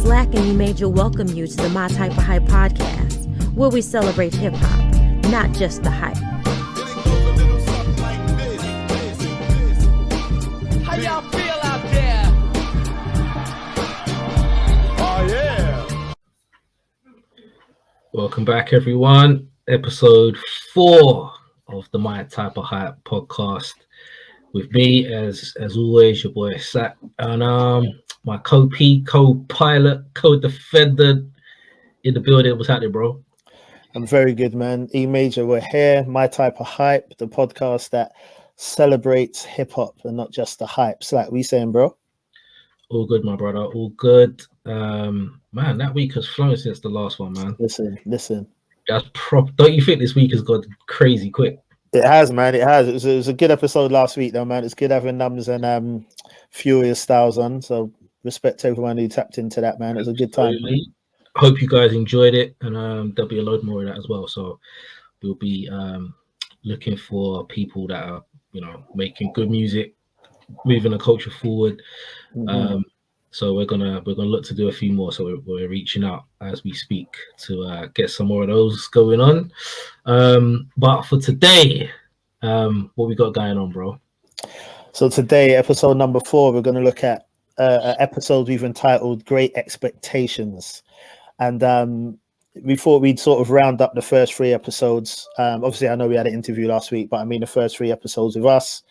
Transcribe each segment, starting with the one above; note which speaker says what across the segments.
Speaker 1: Slack and E Major welcome you to the My Type of Hype podcast, where we celebrate hip-hop, not just the hype.
Speaker 2: How y'all feel out there?
Speaker 3: Oh, yeah.
Speaker 4: Welcome back, everyone. Episode 4 of the My Type of Hype podcast. With me, as always, your boy Sat, and my co-pilot, co-defendant in the building. What's happening, bro?
Speaker 3: I'm very good, man. E Major, we're here. My Type of Hype, the podcast that celebrates hip hop and not just the hype. Slack, we saying, bro?
Speaker 4: All good, my brother. All good. Man, that week has flown since the last one, man.
Speaker 3: Listen.
Speaker 4: Don't you think this week has gone crazy quick?
Speaker 3: It has, man. It has. It was a good episode last week, though, man. It's good having Nums and Furious Styles on. So respect to everyone who tapped into that, man. It was a good time.
Speaker 4: Hope you guys enjoyed it, and there'll be a load more of that as well. So we'll be looking for people that are, making good music, moving the culture forward.
Speaker 3: Mm-hmm.
Speaker 4: So we're gonna look to do a few more. So we're reaching out as we speak to get some more of those going on. But for today, what we got going on, bro?
Speaker 3: So today, episode number 4, we're going to look at an episode we've entitled "Great Expectations," and we thought we'd sort of round up the first 3 episodes. Obviously, I know we had an interview last week, but I mean the first 3 episodes with us.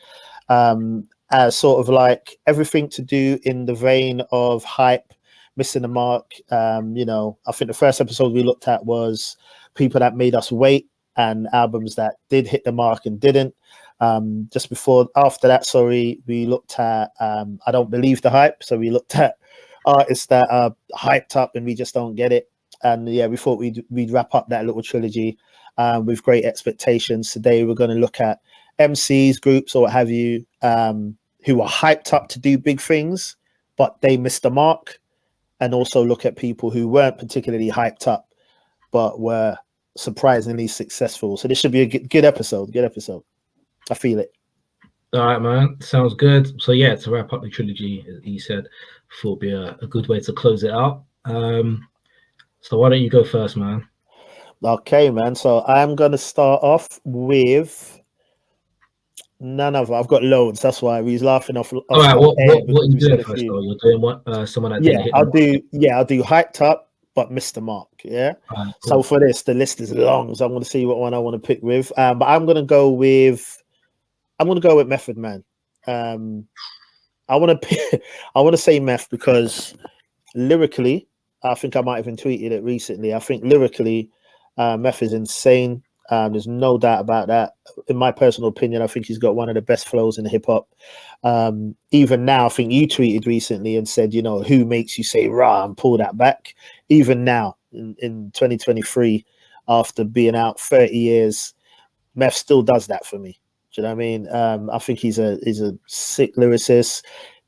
Speaker 3: As sort of like everything to do in the vein of hype, missing the mark. I think the first episode we looked at was people that made us wait and albums that did hit the mark and didn't. After that, we looked at I Don't Believe the Hype. So we looked at artists that are hyped up and we just don't get it. And yeah, we thought we'd wrap up that little trilogy with Great Expectations. Today we're going to look at MCs, groups, or what have you, who are hyped up to do big things, but they missed the mark, and also look at people who weren't particularly hyped up, but were surprisingly successful. So this should be a good episode. Good episode. I feel it.
Speaker 4: All right, man. Sounds good. So yeah, to wrap up the trilogy, as he said, thought would be a good way to close it out. So why don't you go first, man?
Speaker 3: Okay, man. So I'm going to start off with none of them. I've got loads. That's why we was laughing off.
Speaker 4: All right. What are you doing first? Though? You're doing what? Someone that didn't hit
Speaker 3: I'll do hyped up, but missed the mark. Yeah. Right, cool. So for this, the list is long, so I'm going to see what one I want to pick with. But I'm going to go with Method Man. I want to say Meth because lyrically, I think I might have even tweeted it recently. I think lyrically, Meth is insane. There's no doubt about that. In my personal opinion, I think he's got one of the best flows in hip hop. Even now, I think you tweeted recently and said, who makes you say rah and pull that back? Even now, in 2023, after being out 30 years, Meth still does that for me. Do you know what I mean? I think he's a sick lyricist.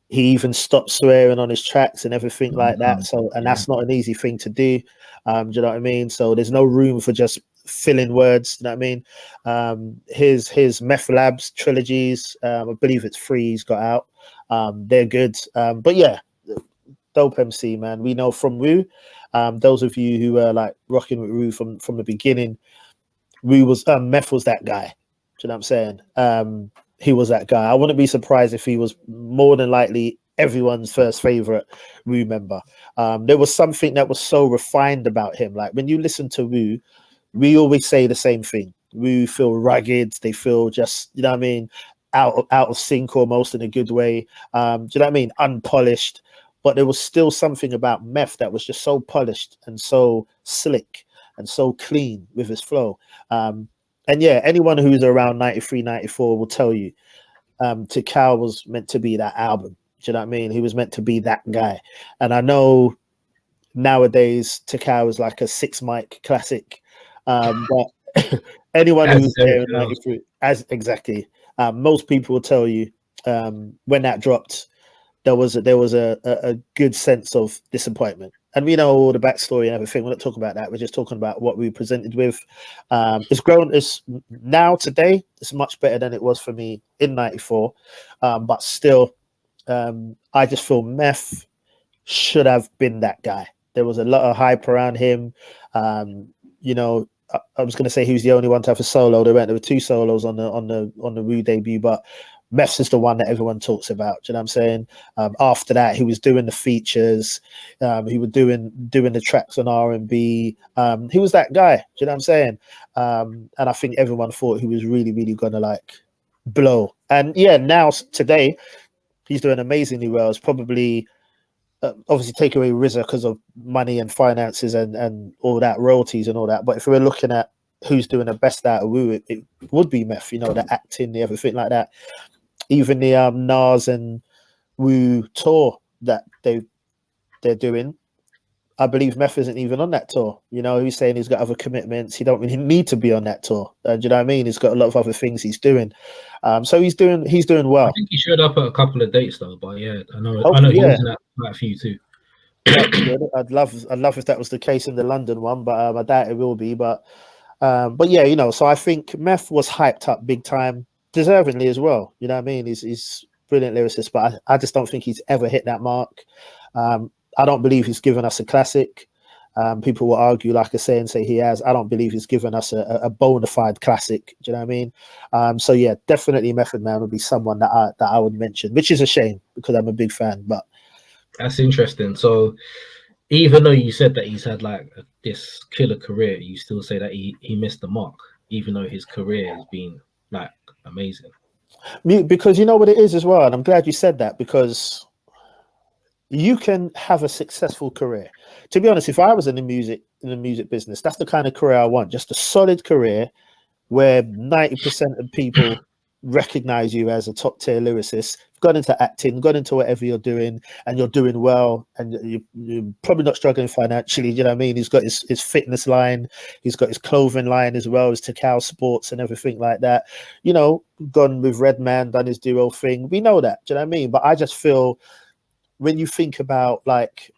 Speaker 3: He even stopped swearing on his tracks and everything like that. So, and that's not an easy thing to do. Do you know what I mean? So there's no room for just filling words. You know what I mean? His Meth Labs trilogies, I believe it's 3 he's got out. They're good. But yeah, dope MC, man. We know from Wu, those of you who were like rocking with Wu from the beginning, Meth was that guy. Do you know what I'm saying? He was that guy. I wouldn't be surprised if he was more than likely everyone's first favorite Wu member. There was something that was so refined about him. Like when you listen to Wu, we always say the same thing. Wu feel rugged. They feel just, you know what I mean, out of sync almost in a good way. Do you know what I mean? Unpolished. But there was still something about Meth that was just so polished and so slick and so clean with his flow. And yeah, anyone who's around 93, 94 will tell you Tikal was meant to be that album. Do you know what I mean? He was meant to be that guy. And I know nowadays Tikal is like a 6 mic classic. But anyone who's there in 93, most people will tell you when that dropped, there was a good sense of disappointment. And we know all the backstory and everything. We're not talking about that. We're just talking about what we presented with. It's grown. It's now today. It's much better than it was for me in '94. But still, I just feel Meth should have been that guy. There was a lot of hype around him. You know, I was going to say he was the only one to have a solo. There were 2 solos on the Wu debut, but Meth's is the one that everyone talks about. Do you know what I'm saying? After that, he was doing the features. He was doing the tracks on R&B. He was that guy. Do you know what I'm saying? And I think everyone thought he was really, really going to like blow. And yeah, now today he's doing amazingly well. It's probably obviously take away RZA because of money and finances and all that, royalties and all that. But if we're looking at who's doing the best out of Wu, it would be Meth. You know, the acting, the everything like that. Even the Nas and Wu tour that they're doing, I believe Meth isn't even on that tour. You know, he's saying he's got other commitments. He don't really need to be on that tour. Do you know what I mean? He's got a lot of other things he's doing. So he's doing well.
Speaker 4: I think he showed up at a couple of dates though. But yeah, I know he was in that few too.
Speaker 3: I'd love if that was the case in the London one, but I doubt it will be. But yeah, you know. So I think Meth was hyped up big time, deservingly as well. You know what I mean? He's brilliant lyricist, but I just don't think he's ever hit that mark. I don't believe he's given us a classic. People will argue, like I say, and say he has. I don't believe he's given us a bona fide classic. Do you know what I mean? So yeah, definitely Method Man would be someone that I would mention, which is a shame because I'm a big fan. But
Speaker 4: that's interesting. So even though you said that he's had like this killer career, you still say that he missed the mark, even though his career has been like amazing.
Speaker 3: Because you know what it is as well, and I'm glad you said that, because you can have a successful career. To be honest, if I was in the music business, that's the kind of career I want. Just a solid career where 90% of people recognize you as a top tier lyricist, got into acting, got into whatever you're doing, and you're doing well, and you're probably not struggling financially. You know what I mean? He's got his fitness line, he's got his clothing line as well, his Takao Sports and everything like that. You know, gone with Redman, done his duo thing. We know that. Do you know what I mean? But I just feel when you think about like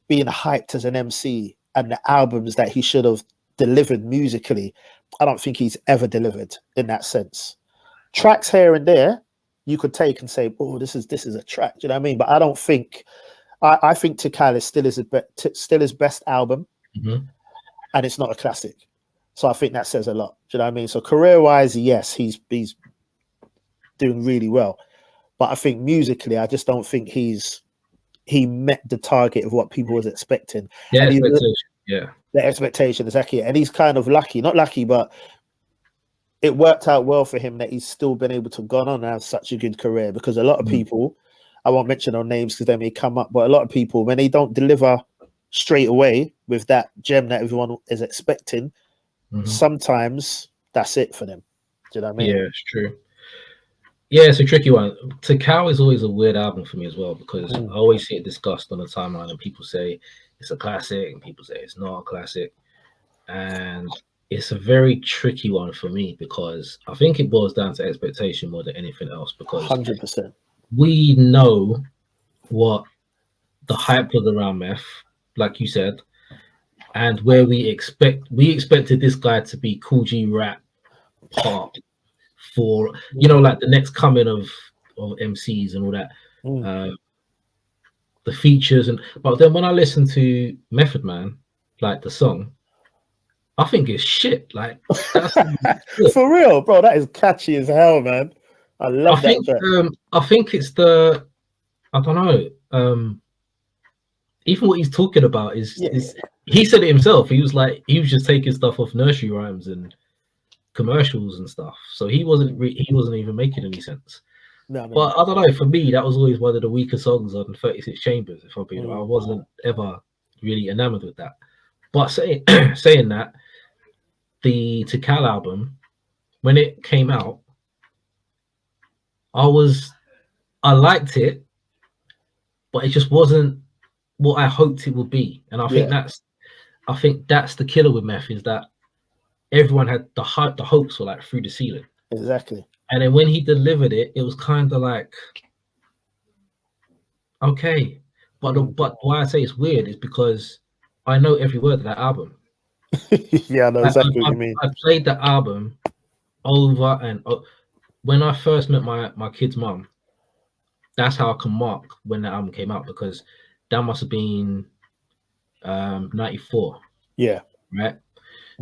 Speaker 3: being hyped as an MC and the albums that he should have delivered musically, I don't think he's ever delivered in that sense. Tracks here and there you could take and say, oh, this is a track. Do you know what I mean? But I don't think I think Tikal is still his best album, and it's not a classic. So I think that says a lot. Do you know what I mean? So career wise, yes, he's doing really well. But I think musically, I just don't think he met the target of what people was expecting.
Speaker 4: Yeah,
Speaker 3: the expectation, exactly. And he's kind of not lucky, but it worked out well for him that he's still been able to go on and have such a good career, because a lot of people, I won't mention their names because they may come up, but a lot of people, when they don't deliver straight away with that gem that everyone is expecting, sometimes that's it for them. Do you know what I mean?
Speaker 4: Yeah, it's true. Yeah, it's a tricky one. Takao is always a weird album for me as well, because I always see it discussed on the timeline and people say it's a classic and people say it's not a classic. And it's a very tricky one for me, because I think it boils down to expectation more than anything else, because
Speaker 3: 100%.
Speaker 4: We know what the hype was around Meth, like you said, and where we expected this guy to be Cool G rap pop for, you know, like the next coming of MCs and all that, the features. But then when I listen to Method Man, like the song, I think it's shit. Like, that's
Speaker 3: for real, bro. That is catchy as hell, man. I love that.
Speaker 4: I think it's I don't know. Even what he's talking about is he said it himself. He was just taking stuff off nursery rhymes and commercials and stuff. So he wasn't even making any sense. No. But I don't know. For me, that was always one of the weaker songs on 36 Chambers. If I'm being honest, I wasn't ever really enamored with that. But saying that, the Tikal album, when it came out, I liked it, but it just wasn't what I hoped it would be. And I think that's the killer with Meth, is that everyone had the hopes were like through the ceiling.
Speaker 3: Exactly. And
Speaker 4: then when he delivered it, it was kind of like, okay. But why I say it's weird is because I know every word of that album.
Speaker 3: Yeah, I know exactly what you mean.
Speaker 4: I played the album over and over. When I first met my kid's mum, that's how I can mark when the album came out, because that must have been 94,
Speaker 3: Yeah.
Speaker 4: right?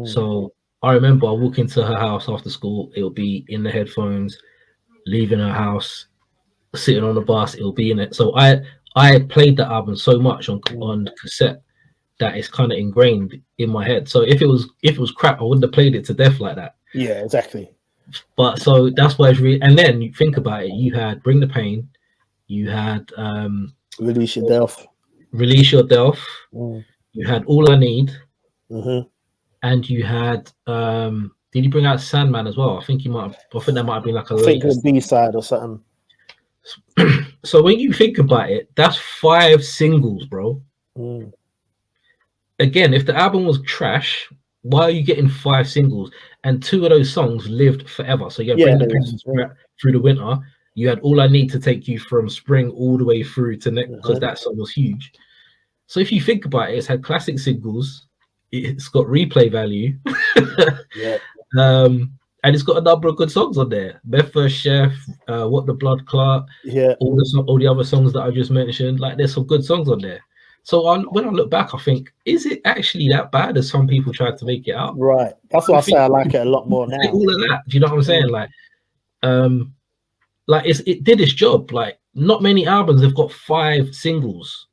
Speaker 4: So I remember I walk into her house after school, it'll be in the headphones, leaving her house, sitting on the bus, it'll be in it. So I played the album so much on cassette that it's kind of ingrained in my head. So if it was crap, I wouldn't have played it to death like that.
Speaker 3: Yeah, exactly.
Speaker 4: But so that's why it's really. And then you think about it, you had Bring the Pain, you had
Speaker 3: Release Your Delf.
Speaker 4: Release Your Delf, you had All I Need, and you had did he bring out Sandman as well? I think that might have been like a latest
Speaker 3: B-side or something.
Speaker 4: So when you think about it, that's 5 singles, bro. Again, if the album was trash, why are you getting 5 singles? And 2 of those songs lived forever. So you had Bring the Pain through the winter. You had All I Need to take you from spring all the way through to next, because that song was huge. So if you think about it, it's had classic singles. It's got replay value. And it's got a number of good songs on there. Meth First Chef, What the Blood Clot, all the other songs that I just mentioned. Like, there's some good songs on there. So when I look back, I think, is it actually that bad as some people tried to make it out?
Speaker 3: Right. That's why I say I like it a lot more now.
Speaker 4: All of that. Do you know what I'm saying? Like it did its job. Like, not many albums have got 5 singles.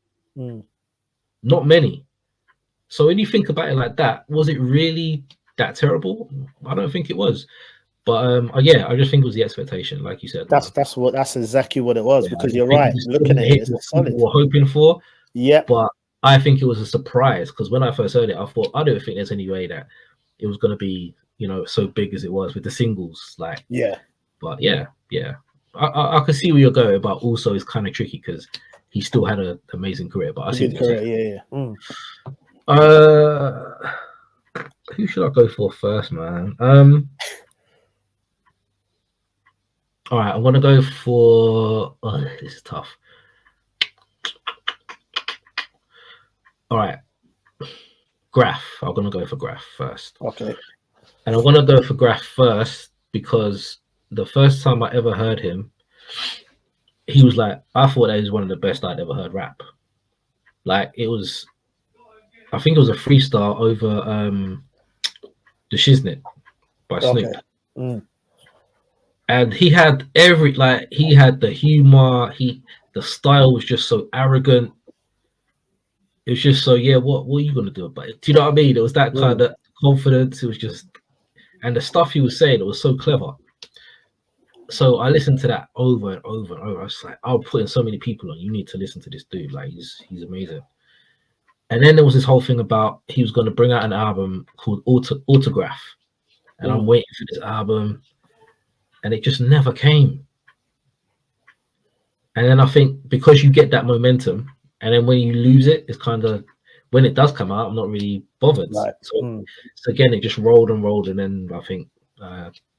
Speaker 4: Not many. So when you think about it like that, was it really that terrible? I don't think it was. But I just think it was the expectation, like you said.
Speaker 3: That's exactly what it was, because you're right. Looking at it, it's solid.
Speaker 4: We're hoping for.
Speaker 3: Yeah.
Speaker 4: But I think it was a surprise, because when I first heard it, I thought, I don't think there's any way that it was going to be, so big as it was with the singles. Like, but yeah. I can see where you're going, but also it's kind of tricky because he still had an amazing career. But I see what you're saying. Who should I go for first, man? All right, I'm gonna go for. Oh, this is tough. All right, Graf. I'm gonna go for Graf first.
Speaker 3: Okay.
Speaker 4: And I'm gonna go for Graf first because the first time I ever heard him, he was like, I thought that he was one of the best I'd ever heard rap. Like, it was, I think it was a freestyle over The Shiznit by Snoop. And he had he had the humor, the style was just so arrogant. It was just so, what are you gonna do about it? Do you know what I mean? It was that kind of confidence. It was just, and the stuff he was saying, it was so clever. So I listened to that over and over and over. I was like, I'll put in so many people on. You need to listen to this dude. Like, he's amazing. And then there was this whole thing about he was going to bring out an album called Autograph. And I'm waiting for this album. And it just never came. And then I think because you get that momentum, and then when you lose it, it's kind of, when it does come out, I'm not really bothered. Right. So again, it just rolled and rolled. And then I think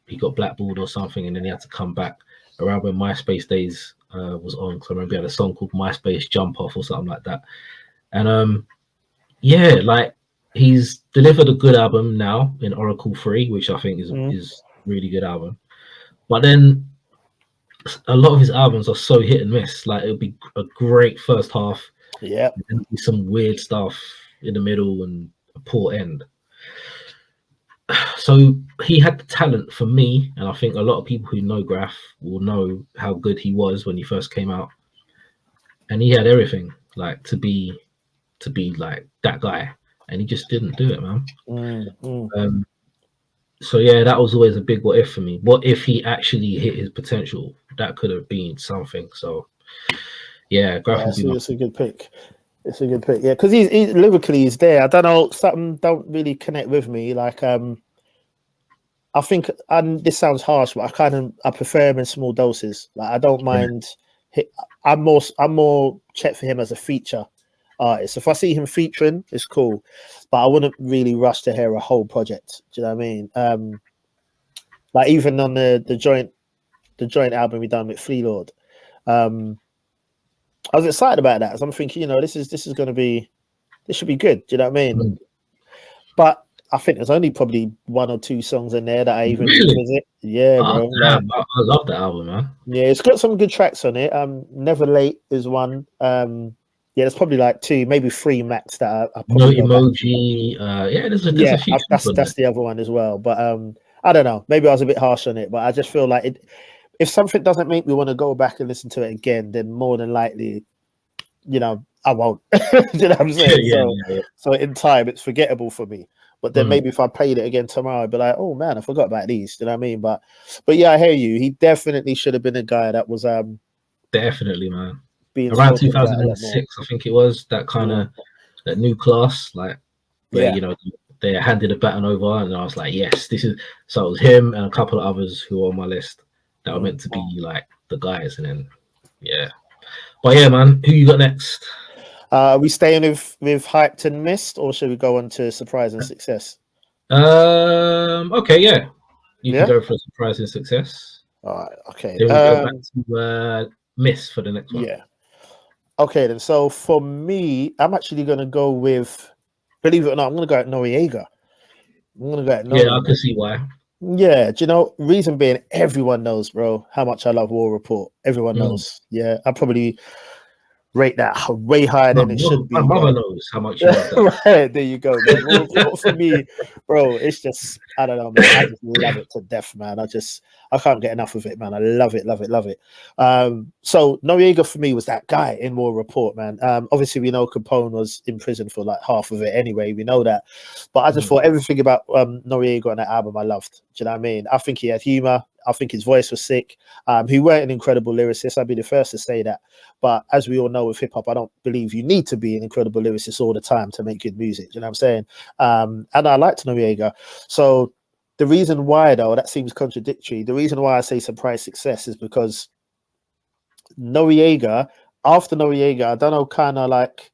Speaker 4: he got blackballed or something. And then he had to come back around when MySpace Days was on. Because I remember he had a song called MySpace Jump Off or something like that. And like, he's delivered a good album now in Oracle 3, which I think is really good album. But then a lot of his albums are so hit and miss. Like, it'll be a great first half, and some weird stuff in the middle and a poor end. So he had the talent for me, and I think a lot of people who know Graf will know how good he was when he first came out. And he had everything, like, to be like that guy, and he just didn't do it, man. So that was always a big what if for me. What if he actually hit his potential? That could have been something. So Graf
Speaker 3: it's a good pick. It's a good pick, because he's lyrically he's there. I don't know, something don't really connect with me. Like, I think, and this sounds harsh, but I prefer him in small doses. Like, I don't mind. I'm more check for him as a feature artist. If I see him featuring, it's cool, but I wouldn't really rush to hear a whole project. Do you know what I mean? Like, even on the joint album we done with Flea Lord, I was excited about that. So I'm thinking, this is going to be, this should be good. Do you know what I mean? But I think there's only probably 1 or 2 songs in there that I even revisit. Yeah, bro.
Speaker 4: I love the album, man.
Speaker 3: Yeah, it's got some good tracks on it. Never Late is one. Yeah, there's probably like 2, maybe 3 max that I
Speaker 4: No
Speaker 3: probably go back to.
Speaker 4: emoji. Yeah, there's a
Speaker 3: Yeah,
Speaker 4: few people
Speaker 3: that's the other one as well. But I don't know. Maybe I was a bit harsh on it, but I just feel like if something doesn't make me want to go back and listen to it again, then more than likely, I won't. Do you know what I'm saying? So in time, it's forgettable for me. But then maybe if I played it again tomorrow, I'd be like, oh man, I forgot about these. Do you know what I mean? But yeah, I hear you. He definitely should have been a guy that was
Speaker 4: Definitely, man.
Speaker 3: being
Speaker 4: Around
Speaker 3: spoken about a lot more.
Speaker 4: 2006, I think it was that kind of that new class, like where they handed the baton over, and I was like, yes, this is. So it was him and a couple of others who were on my list that were meant to be like the guys, and then but yeah, man, who you got next?
Speaker 3: Are we staying with hyped and missed, or should we go on to surprise and success?
Speaker 4: Okay, yeah, you can go for a surprise and success.
Speaker 3: All right, okay.
Speaker 4: Then we go back to miss for the next one.
Speaker 3: Yeah. Okay, then. So for me, I'm actually going to go with, believe it or not, I'm going to go at Noriega.
Speaker 4: Yeah, I can see why.
Speaker 3: Yeah, do you know, reason being, everyone knows, bro, how much I love War Report. Everyone knows. Yeah, I probably rate that way higher than it should be.
Speaker 4: My mother knows how much you love that.
Speaker 3: Right, there you go, man. War Report for me, bro, it's just, I don't know, man. I just love it to death, man. I can't get enough of it, man. I love it. So Noriega for me was that guy in War Report, man. Obviously we know Capone was in prison for like half of it anyway. We know that, but I just thought everything about Noriega on that album I loved. Do you know what I mean? I think he had humor. I think his voice was sick. He weren't an incredible lyricist. I'd be the first to say that. But as we all know with hip hop, I don't believe you need to be an incredible lyricist all the time to make good music. You know what I'm saying? And I liked Noriega. So the reason why, though, that seems contradictory. The reason why I say surprise success is because Noriega, after Noriega, I don't know kind of like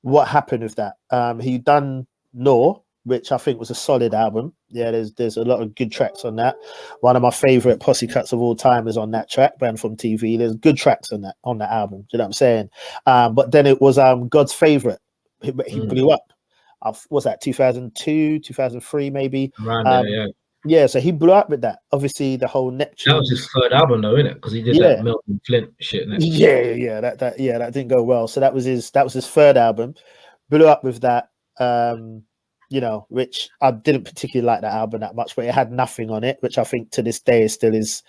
Speaker 3: what happened with that. He done Nor, which I think was a solid album. Yeah, there's a lot of good tracks on that. One of my favorite posse cuts of all time is on that track, Banned from TV. There's good tracks on that album. Do you know what I'm saying? But then it was God's Favorite. He blew up. Was that 2002, 2003 maybe?
Speaker 4: Around there, yeah.
Speaker 3: Yeah, so he blew up with that. Obviously, the whole Neptune.
Speaker 4: That was his third album, though, innit? Because he did that Milton Flint shit.
Speaker 3: Yeah. That didn't go well. So that was his third album. Blew up with that. Which I didn't particularly like that album that much, but it had Nothing on it, which I think to this day is still his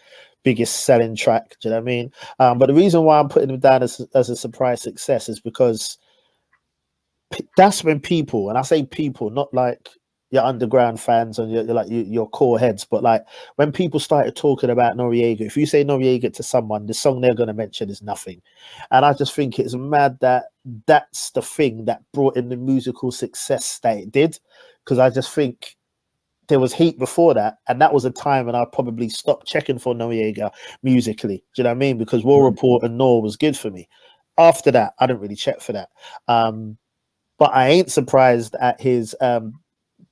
Speaker 3: biggest selling track. Do you know what I mean? But the reason why I'm putting him down as a surprise success is because that's when people, and I say people, not like your underground fans and your core heads, but like when people started talking about Noriega, if you say Noriega to someone, the song they're going to mention is Nothing. And I just think it's mad that that's the thing that brought in the musical success that it did, because I just think there was heat before that, and that was a time when I probably stopped checking for Noriega musically. Do you know what I mean? Because War Report and Nor was good for me. After that, I didn't really check for that. But I ain't surprised at his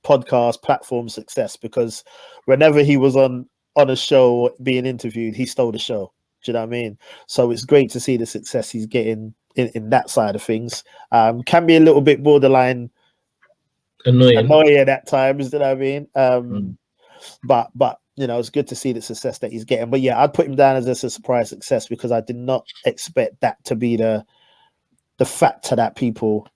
Speaker 3: podcast platform success, because whenever he was on a show being interviewed, he stole the show. Do you know what I mean? So it's great to see the success he's getting in that side of things. Can be a little bit borderline annoying at times. Do you know what I mean? But it's good to see the success that he's getting. But yeah, I'd put him down as a surprise success, because I did not expect that to be the factor that people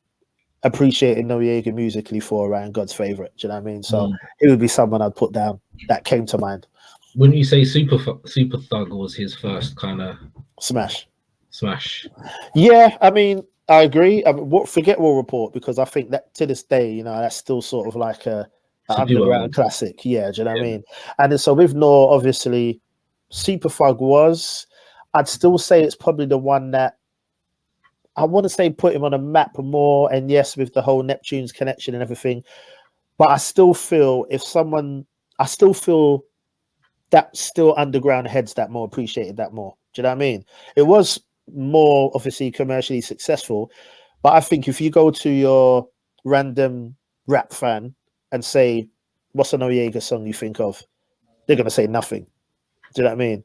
Speaker 3: appreciating Noriega musically for around God's Favorite. Do you know what I mean? So it would be someone I'd put down that came to mind.
Speaker 4: Wouldn't you say Super Thug was his first kind of
Speaker 3: smash?
Speaker 4: Yeah,
Speaker 3: I mean, I agree. Forget War Report, because I think that to this day, that's still sort of like an underground classic. Yeah, do you know what I mean? And then, so with Nor, obviously, Super Thug I'd still say it's probably the one that I want to say put him on a map more, and yes, with the whole Neptune's connection and everything. But I still feel that still underground heads that more appreciated that more. Do you know what I mean? It was more obviously commercially successful, but I think if you go to your random rap fan and say, what's a Noriega song you think of? They're going to say Nothing. Do you know what I mean?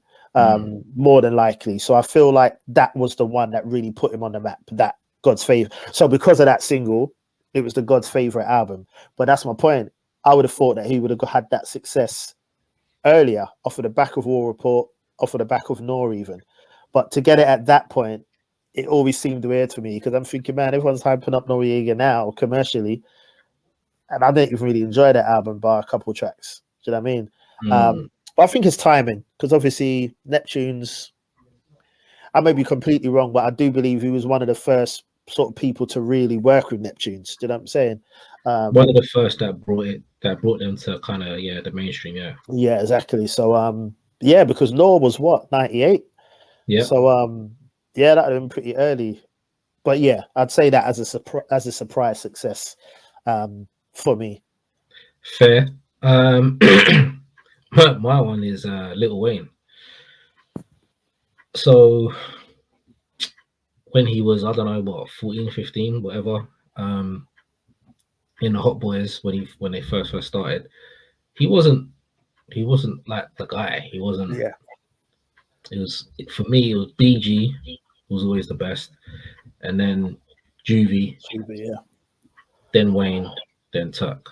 Speaker 3: More than likely. So I feel like that was the one that really put him on the map, that God's Favorite. So because of that single, it was the God's Favorite album. But that's my point. I would have thought that he would have had that success earlier, off of the back of War Report, off of the back of Nor even. But to get it at that point, it always seemed weird to me because I'm thinking, man, everyone's hyping up Noriega now commercially, and I didn't even really enjoy that album by a couple tracks. Do you know what I mean? But I think it's timing because obviously Neptune's. I may be completely wrong, but I do believe he was one of the first sort of people to really work with Neptunes. Do you know what I'm saying?
Speaker 4: One of the first that brought them to kind of the mainstream.
Speaker 3: Yeah, exactly. So yeah, because Law was what 98.
Speaker 4: Yeah.
Speaker 3: So yeah, that would have been pretty early. But yeah, I'd say that as a surprise success for me.
Speaker 4: Fair. My one is Lil Wayne. So when he was, I don't know what, 14, 15, whatever, in the Hot Boys when they first started, he wasn't like the guy. He wasn't.
Speaker 3: Yeah.
Speaker 4: It was for me. It was BG was always the best, and then Juvie,
Speaker 3: Yeah.
Speaker 4: then Wayne, then Tuck.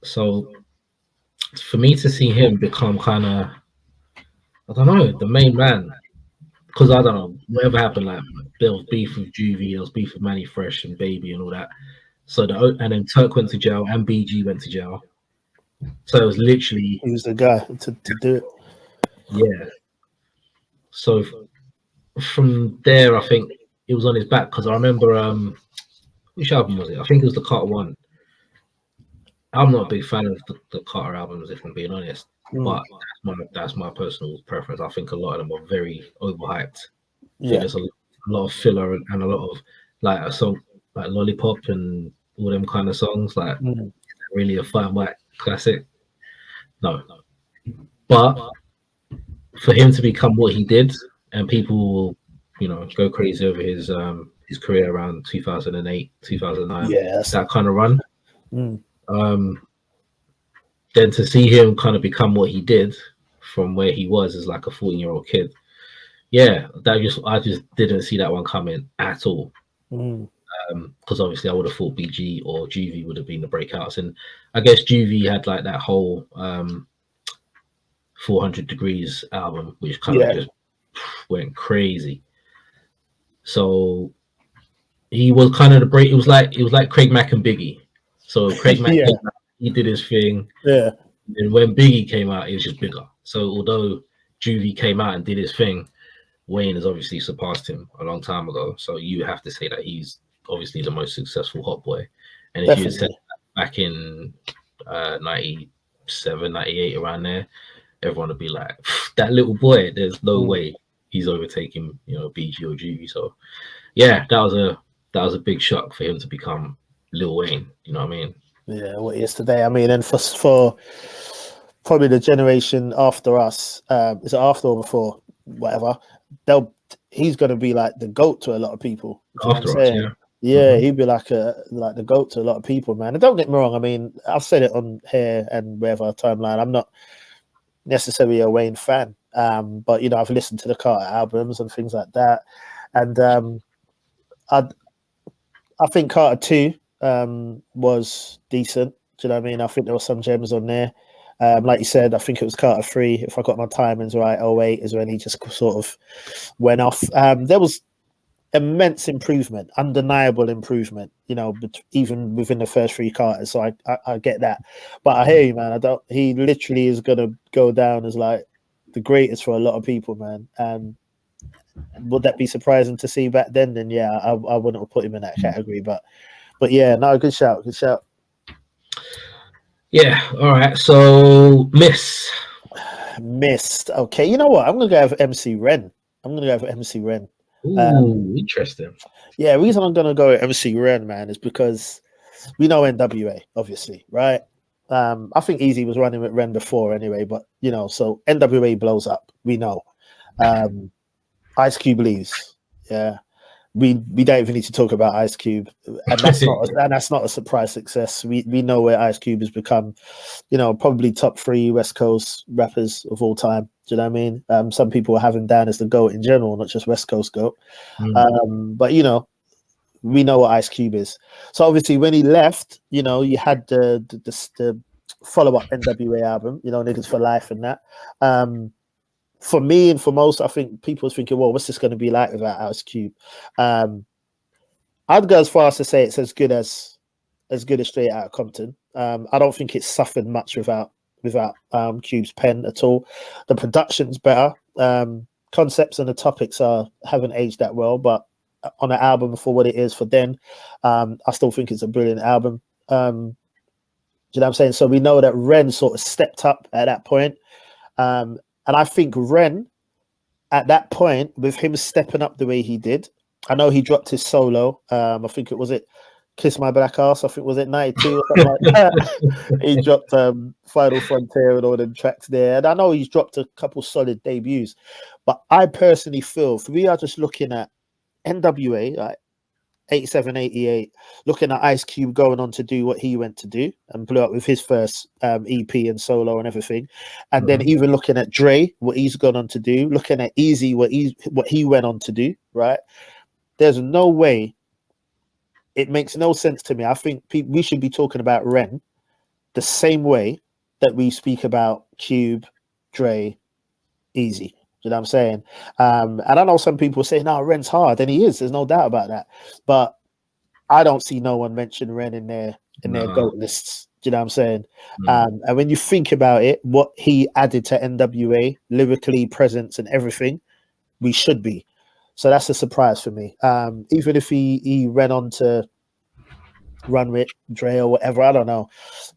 Speaker 4: So for me to see him become kind of, I don't know, the main man, because I don't know, whatever happened, like there was beef with Juvie, there was beef with Manny Fresh and Baby and all that. So and then Turk went to jail and BG went to jail. So it was literally
Speaker 3: he was the guy to do it.
Speaker 4: Yeah. So from there, I think it was on his back because I remember which album was it? I think it was the Carter one. I'm not a big fan of the Carter albums, if I'm being honest. But that's my personal preference. I think a lot of them are very overhyped.
Speaker 3: Yeah,
Speaker 4: there's a lot of filler and a lot of like a song like Lollipop and all them kind of songs. Like really a fine white classic. No. But for him to become what he did, and people will, go crazy over his career around 2008, 2009, that kind of run. Then to see him kind of become what he did from where he was as like a 14-year-old kid, I just didn't see that one coming at all. Because obviously I would have thought BG or Juvie would have been the breakouts, and I guess Juvie had like that whole 400 Degrees album, which kind of just went crazy. So he was kind of the break. It was like Craig Mack and Biggie. So Craig Mack he did his thing.
Speaker 3: Yeah.
Speaker 4: And when Biggie came out, it was just bigger. So although Juvie came out and did his thing, Wayne has obviously surpassed him a long time ago. So you have to say that he's obviously the most successful hot boy. And if you had said that back in 97, 98, around there, everyone would be like, that little boy, there's no way he's overtaking, BG or Juvie. So yeah, that was a big shock for him to become Lil Wayne. You know what I mean?
Speaker 3: Yeah, what he is today. I mean, and for probably the generation after us, is it after or before? Whatever. He's gonna be like the GOAT to a lot of people.
Speaker 4: After us,
Speaker 3: yeah. He'd be like the GOAT to a lot of people, man. And don't get me wrong, I mean, I've said it on here and wherever timeline. I'm not necessarily a Wayne fan. But I've listened to the Carter albums and things like that. And I think Carter 2 was decent. Do you know what I mean? I think there were some gems on there. Like you said, I think it was Carter 3, if I got my timings right. 08 is when he just sort of went off. There was immense improvement, undeniable improvement, even within the first 3 Carters. So I get that. But I hear you, man. He literally is going to go down as like the greatest for a lot of people, man. And would that be surprising to see back then? Then yeah, I wouldn't have put him in that category. But yeah, no, good shout. Yeah,
Speaker 4: all right. So missed.
Speaker 3: Okay, you know what? I'm gonna go for MC Ren.
Speaker 4: Ooh, interesting.
Speaker 3: Yeah, the reason I'm gonna go with MC Ren, man, is because we know NWA, obviously, right? I think Easy was running with Ren before anyway, but so NWA blows up. We know. Ice Cube leaves. Yeah. We don't even need to talk about Ice Cube, and that's not a surprise success. We know where Ice Cube has become, probably top 3 West Coast rappers of all time. Do you know what I mean? Some people have him down as the GOAT in general, not just West Coast GOAT. But we know what Ice Cube is. So obviously when he left, you had the follow-up NWA album, Niggas for Life and that. for me and for most, I think people are thinking, well, what's this going to be like without Ice Cube? I'd go as far as to say it's as good as Straight Outta Compton. I don't think it's suffered much without Cube's pen at all. The production's better. Concepts and the topics haven't aged that well, but on an album for what it is for then, I still think it's a brilliant album. Do you know what I'm saying? So we know that Ren sort of stepped up at that point. And I think Ren, at that point, with him stepping up the way he did, I know he dropped his solo. I think it was Kiss My Black Ass. I think was it 92 or something like that. He dropped Final Frontier and all them tracks there. And I know he's dropped a couple solid debuts. But I personally feel, if we are just looking at NWA, like 87, 88, looking at Ice Cube going on to do what he went to do and blew up with his first EP and solo and everything. And then even looking at Dre, what he's gone on to do, looking at Easy, what he went on to do, right? There's no way, it makes no sense to me. I think we should be talking about Ren the same way that we speak about Cube, Dre, Easy. You know what I'm saying? And I know some people say, no, Ren's hard, and he is. There's no doubt about that. But I don't see no one mention Ren in their GOAT lists. Do you know what I'm saying? And when you think about it, what he added to NWA, lyrically, presence, and everything, we should be. So that's a surprise for me. Even if he ran on to run with Dre or whatever, I don't know.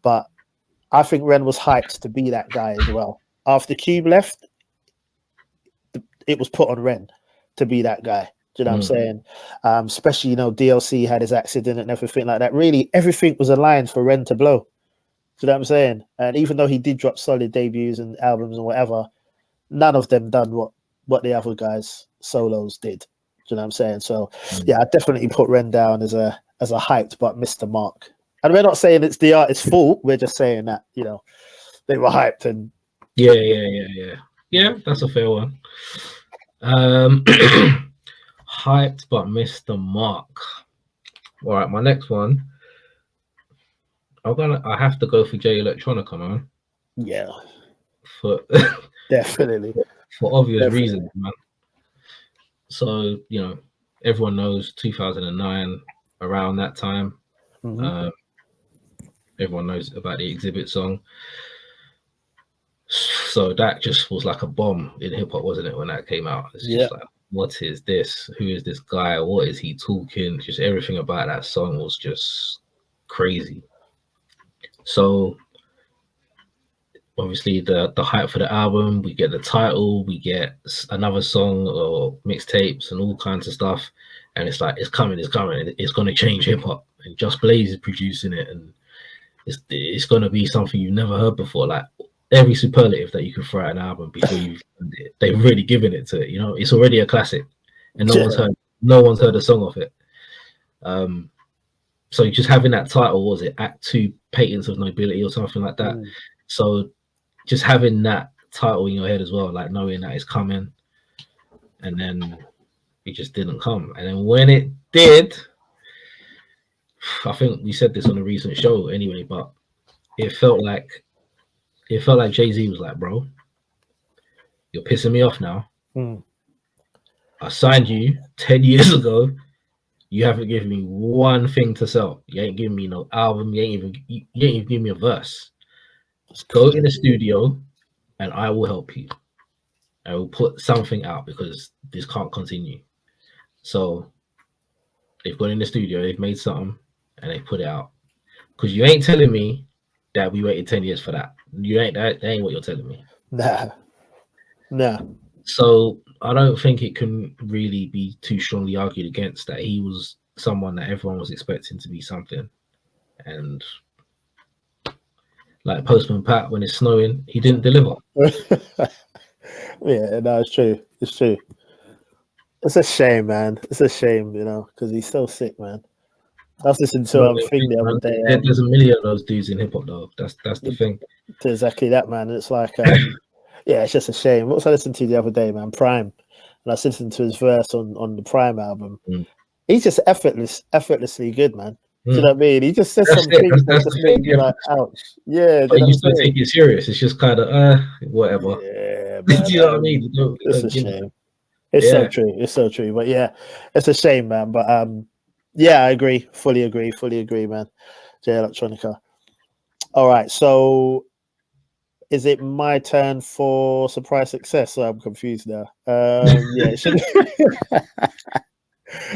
Speaker 3: But I think Ren was hyped to be that guy as well. After Cube left, it was put on Ren to be that guy. Do you know what I'm saying? Especially, DLC had his accident and everything like that. Really, everything was aligned for Ren to blow. Do you know what I'm saying? And even though he did drop solid debuts and albums and whatever, none of them done what the other guys solos did. Do you know what I'm saying? So yeah, I definitely put Ren down as a hyped but missed the mark. And we're not saying it's the artist's fault. We're just saying that they were hyped and
Speaker 4: yeah. That's a fair one. Hyped but missed the mark. All right, my next one. I have to go for Jay Electronica, man.
Speaker 3: Yeah,
Speaker 4: for
Speaker 3: definitely
Speaker 4: for obvious reasons, man. So everyone knows 2009, around that time. Everyone knows about the Exhibit song. So that just was like a bomb in hip hop, wasn't it, when that came out? It's just like, what is this? Who is this guy? What is he talking? Just everything about that song was just crazy. So obviously the hype for the album, we get the title, we get another song or mixtapes and all kinds of stuff. And it's like, it's coming, it's going to change hip hop. And Just Blaze is producing it. And it's going to be something you've never heard before. Like every superlative that you could throw at an album before they've really given it to it. It's already a classic and no one's heard a song of it. So just having that title, was it Act 2 Patents of Nobility or something like that? So just having that title in your head as well, like knowing that it's coming, and then it just didn't come. And then when it did, I think we said this on a recent show anyway, but it felt like Jay-Z was like, bro, you're pissing me off now. I signed you 10 years ago. You haven't given me one thing to sell. You ain't giving me no album. You ain't even giving me a verse. Just go in the studio and I will help you. I will put something out because this can't continue. So they've gone in the studio, they've made something, and they put it out. Because you ain't telling me that we waited 10 years for that. That ain't what you're telling me.
Speaker 3: Nah.
Speaker 4: So I don't think it can really be too strongly argued against that he was someone that everyone was expecting to be something. And like Postman Pat, when it's snowing, he didn't deliver.
Speaker 3: Yeah, no, it's true. It's true. It's a shame, man. It's a shame, because he's so sick, man. I was listening to thing the other day.
Speaker 4: There's a million of those dudes in hip hop, though. That's the thing.
Speaker 3: It's exactly that, man. It's like, yeah, it's just a shame. What was I listening to the other day, man? Prime, and I was listening to his verse on the Prime album. He's just effortlessly good, man. Do you know what I mean? He just says some things that just make you like, ouch. Yeah,
Speaker 4: but you still take it serious. It's just kind of whatever.
Speaker 3: Yeah, shame, man.
Speaker 4: Do you know what I mean? You
Speaker 3: It's
Speaker 4: don't
Speaker 3: a
Speaker 4: give it.
Speaker 3: shame. It's so
Speaker 4: Yeah.
Speaker 3: true. It's so true. But yeah, it's a shame, man. But yeah, I agree. Fully agree, man. J Electronica. All right. So is it my turn for surprise success? So I'm confused now. Yeah, it should.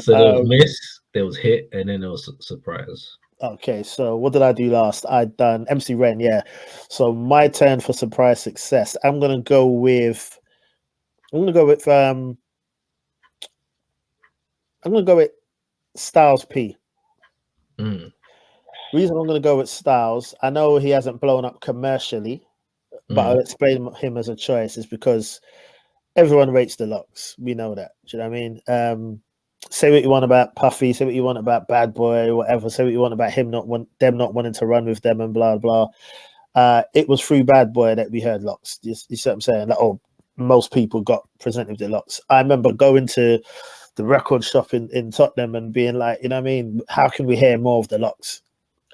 Speaker 4: So there was miss, there was hit, and then there was surprise.
Speaker 3: Okay, so what did I do last? I'd done MC Ren, yeah. So my turn for surprise success. I'm gonna go with Styles P.
Speaker 4: Mm.
Speaker 3: Reason I'm gonna go with Styles, I know he hasn't blown up commercially, but I'll explain him as a choice is because everyone rates the locks. We know that. Do you know what I mean? Say what you want about Puffy, say what you want about Bad Boy, whatever. Say what you want about them not wanting to run with them and blah blah. It was through Bad Boy that we heard locks. You see what I'm saying? Like, most people got presented with the locks. I remember going to the record shop in Tottenham and being like, you know what I mean? How can we hear more of the locks?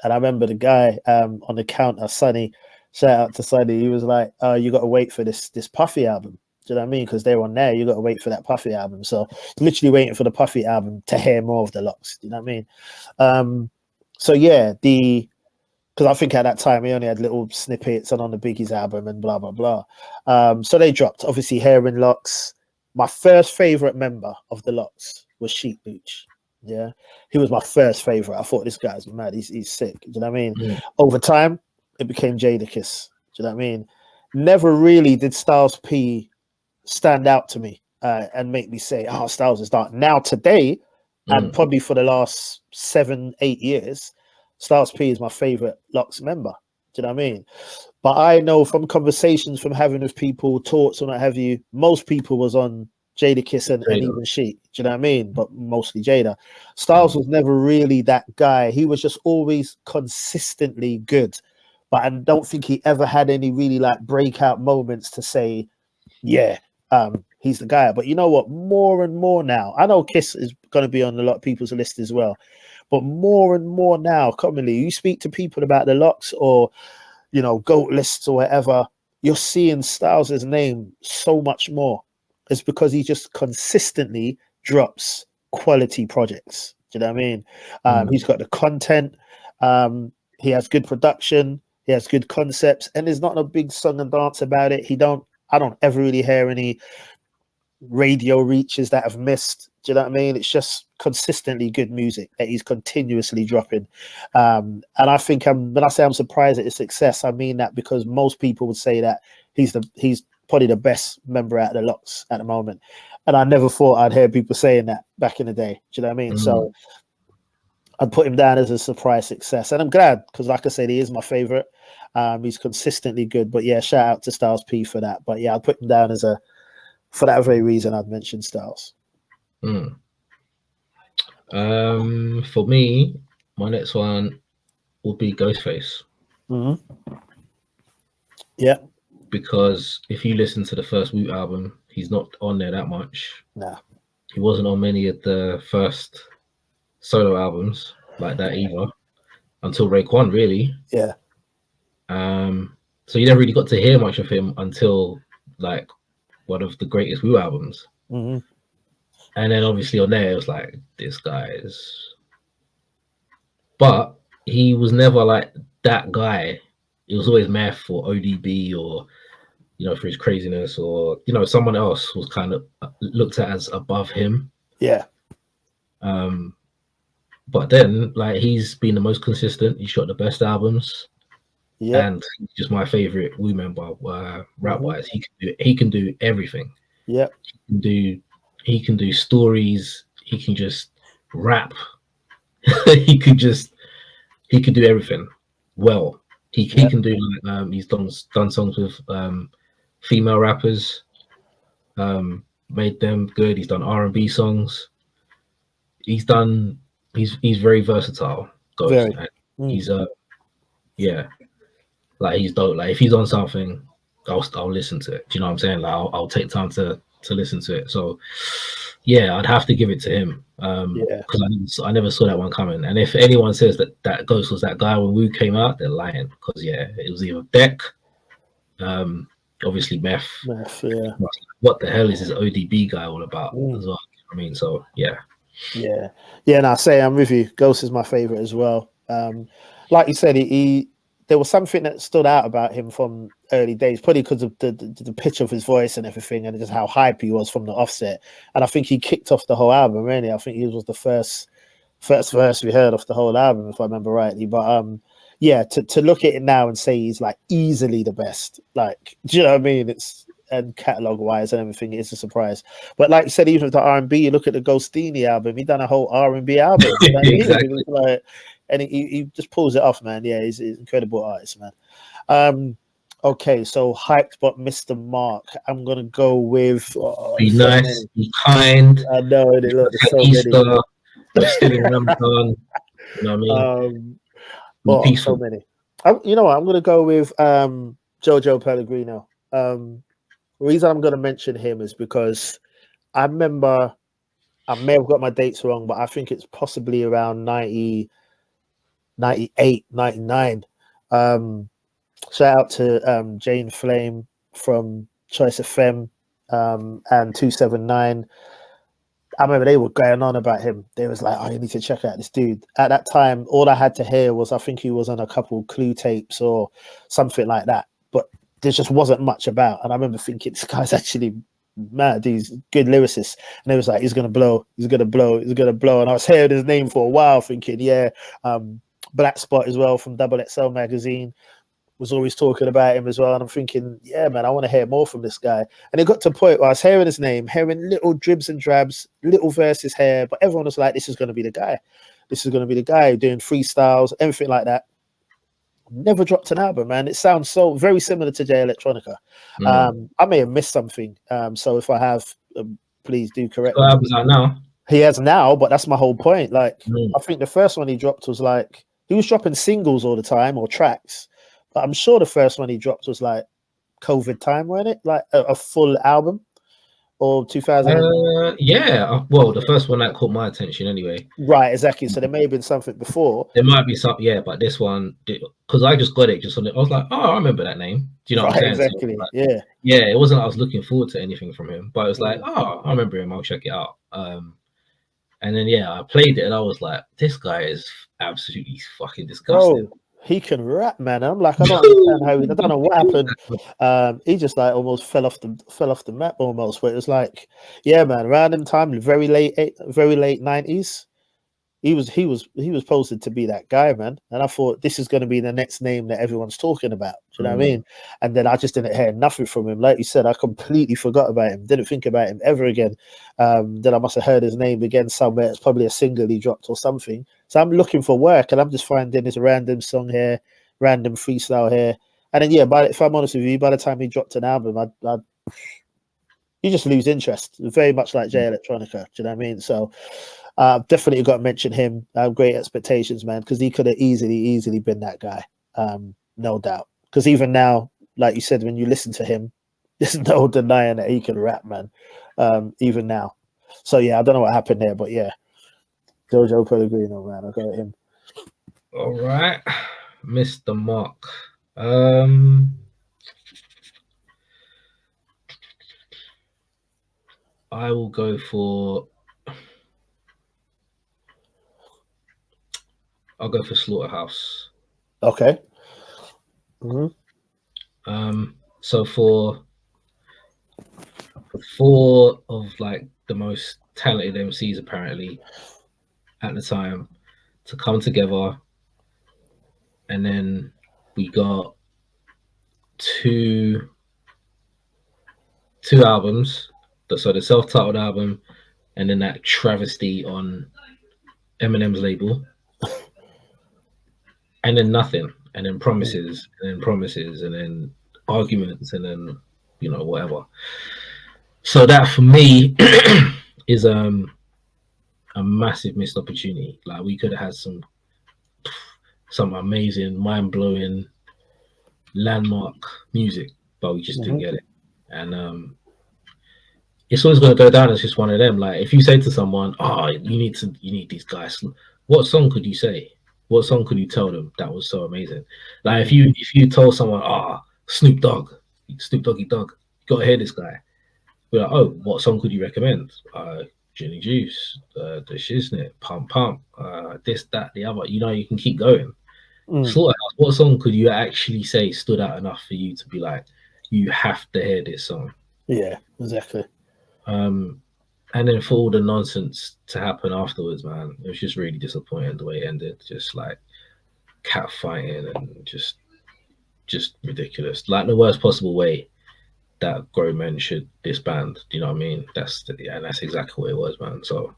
Speaker 3: And I remember the guy on the counter, Sonny, shout out to Sonny, he was like, you got to wait for this Puffy album. Do you know what I mean? Because they're on there, you got to wait for that Puffy album. So literally waiting for the Puffy album to hear more of the locks. Do you know what I mean? So yeah, because I think at that time we only had little snippets and on the Biggie's album and blah blah blah. So they dropped obviously hearing locks. My first favorite member of the locks was Sheep Booch. Yeah, he was my first favorite. I thought this guy's mad. He's sick. Do you know what I mean?
Speaker 4: Yeah.
Speaker 3: Over time, it became Jadakiss. Do you know what I mean? Never really did Styles P stand out to me and make me say, "Oh, Styles is dark." Now today, and probably for the last 7-8 years, Styles P is my favorite locks member. Do you know what I mean? But I know from conversations, from having with people, talks and what have you, most people was on Jadakiss and even Sheep. Do you know what I mean? But mostly Jada. Styles was never really that guy. He was just always consistently good. But I don't think he ever had any really like breakout moments to say, yeah, he's the guy. But you know what? More and more now, I know Kiss is going to be on a lot of people's list as well. But more and more now, commonly, you speak to people about the locks or, you know, GOAT lists or whatever, you're seeing Styles' name so much more. It's because he just consistently drops quality projects. Do you know what I mean? He's got the content. He has good production. He has good concepts. And there's not a big song and dance about it. I don't ever really hear any radio reaches that have missed. Do you know what I mean? It's just consistently good music that he's continuously dropping. And I think when I say I'm surprised at his success, I mean that because most people would say that he's probably the best member out of the locks at the moment. And I never thought I'd hear people saying that back in the day. Do you know what I mean? So I'd put him down as a surprise success. And I'm glad because, like I said, he is my favorite. He's consistently good. But yeah, shout out to Styles P for that. But yeah, I'd put him down for that very reason I'd mentioned Styles.
Speaker 4: For me, my next one will be Ghostface.
Speaker 3: Yeah.
Speaker 4: Because if you listen to the first Wu album, he's not on there that much.
Speaker 3: Nah.
Speaker 4: He wasn't on many of the first solo albums like that either, until Raekwon, really.
Speaker 3: Yeah.
Speaker 4: So you never really got to hear much of him until like one of the greatest Wu albums. And then obviously on there, it was like, this guy is... But he was never like that guy. It was always Meth or ODB or, you know, for his craziness or, you know, someone else was kind of looked at as above him.
Speaker 3: Yeah.
Speaker 4: But then, like, he's been the most consistent. He shot the best albums. Yeah. And he's just my favorite Wu member, rap-wise. He can do everything.
Speaker 3: Yeah.
Speaker 4: He can do stories. He can just rap. he can do everything well. He can do like he's done songs with female rappers, made them good. He's done R&B songs. He's very versatile. He's like he's dope. Like if he's on something, I'll listen to it. Do you know what I'm saying? Like I'll take time to listen to it. So yeah, I'd have to give it to him. Because I never saw that one coming. And if anyone says that Ghost was that guy when Wu came out, they're lying. Because yeah, it was either Beck, obviously Meth.
Speaker 3: Yeah.
Speaker 4: What the hell is this ODB guy all about as well? I mean, so yeah.
Speaker 3: And I say I'm with you. Ghost is my favorite as well. Like you said, he there was something that stood out about him from early days, probably because of the pitch of his voice and everything, and just how hype he was from the offset. And I think he kicked off the whole album. Really, I think he was the first verse we heard off the whole album, if I remember rightly. But yeah, to look at it now and say he's like easily the best, like, do you know what I mean? It's and catalog wise and everything, it's a surprise. But like you said, even with the R&B, you look at the Ghostini album, he done a whole R&B album. You know what I mean?
Speaker 4: Exactly.
Speaker 3: Like, and he just pulls it off, man. Yeah, he's an incredible artist, man. Okay, so hyped but Mr. Mark. I'm gonna go with
Speaker 4: Be nice, be kind.
Speaker 3: I know it. Look, there's so
Speaker 4: Easter,
Speaker 3: many.
Speaker 4: we're still in Ramadan. You know what I mean?
Speaker 3: Be
Speaker 4: peaceful.
Speaker 3: So many. You know what? I'm gonna go with Jojo Pellegrino. The reason I'm gonna mention him is because I remember, I may have got my dates wrong, but I think it's possibly around 90, 98, 99. Shout out to Jane Flame from Choice FM and 279. I remember they were going on about him. They was like, "Oh, you need to check out this dude." At that time, all I had to hear was I think he was on a couple Clue tapes or something like that. But there just wasn't much about. And I remember thinking, this guy's actually mad. He's good lyricist. And they was like, he's gonna blow. He's gonna blow. He's gonna blow. And I was hearing his name for a while, thinking, yeah. Black Spot as well from Double XL magazine was always talking about him as well. And I'm thinking, yeah, man, I want to hear more from this guy. And it got to a point where I was hearing his name, hearing little dribs and drabs, little verses here, but everyone was like, this is going to be the guy. This is going to be the guy doing freestyles, everything like that. Never dropped an album, man. It sounds so very similar to Jay Electronica. I may have missed something. So if I have, please do correct me.
Speaker 4: Albums out now.
Speaker 3: He has now, but that's my whole point. Like, I think the first one he dropped was like, he was dropping singles all the time or tracks. But I'm sure the first one he dropped was like COVID time, wasn't it? Like a full album or 2000?
Speaker 4: Yeah. Well, the first one that caught my attention anyway.
Speaker 3: Right, exactly. So there may have been something before.
Speaker 4: There might be some, yeah, but this one, because I just got it just on it. I was like, oh, I remember that name. Do you know what I'm saying?
Speaker 3: Exactly.
Speaker 4: So, like,
Speaker 3: yeah.
Speaker 4: It wasn't I was looking forward to anything from him, but it was like, oh, I remember him. I'll check it out. And then I played it and I was like, this guy is absolutely fucking disgusting.
Speaker 3: Oh, he can rap, man. I'm like, I don't understand how I don't know what happened. He just like almost fell off the map almost. Where it was like, yeah, man, around them time, very late 90s. He was posted to be that guy, man. And I thought this is going to be the next name that everyone's talking about. Do you know what I mean? And then I just didn't hear nothing from him. Like you said, I completely forgot about him. Didn't think about him ever again. Then I must have heard his name again somewhere. It's probably a single he dropped or something. So I'm looking for work and I'm just finding this random song here, random freestyle here. And then, if I'm honest with you, by the time he dropped an album, you just lose interest. Very much like Jay Electronica. Do you know what I mean? So definitely got to mention him. Great expectations, man, because he could have easily been that guy. No doubt. Because even now, like you said, when you listen to him, there's no denying that he can rap, man. Even now. So yeah, I don't know what happened there, but yeah. Jojo Pellegrino, man. I'll go at him.
Speaker 4: All right. Mr. Mark. I will go for Slaughterhouse.
Speaker 3: Okay.
Speaker 4: So for four of like the most talented MCs apparently at the time to come together, and then we got two albums. So the self-titled album, and then that travesty on Eminem's label, and then nothing, and then promises, and then arguments, and then whatever. So that for me is a massive missed opportunity. Like we could have had some amazing, mind-blowing, landmark music, but we just didn't get it. And it's always going to go down as just one of them. Like if you say to someone, "Oh, you need these guys," what song could you say? What song could you tell them that was so amazing? Like if you told someone, "Oh, Snoop Dogg," Snoop Doggy Dogg, gotta hear this guy. We're like, oh, what song could you recommend? Ginny Juice, the Shiznit, Pump Pump, this, that, the other. You know, you can keep going. Slaughterhouse, what song could you actually say stood out enough for you to be like, you have to hear this song?
Speaker 3: Yeah, exactly.
Speaker 4: And then for all the nonsense to happen afterwards, man, it was just really disappointing the way it ended. Just like cat fighting and just ridiculous. Like the worst possible way that grown men should disband. Do you know what I mean? That's exactly what it was, man. So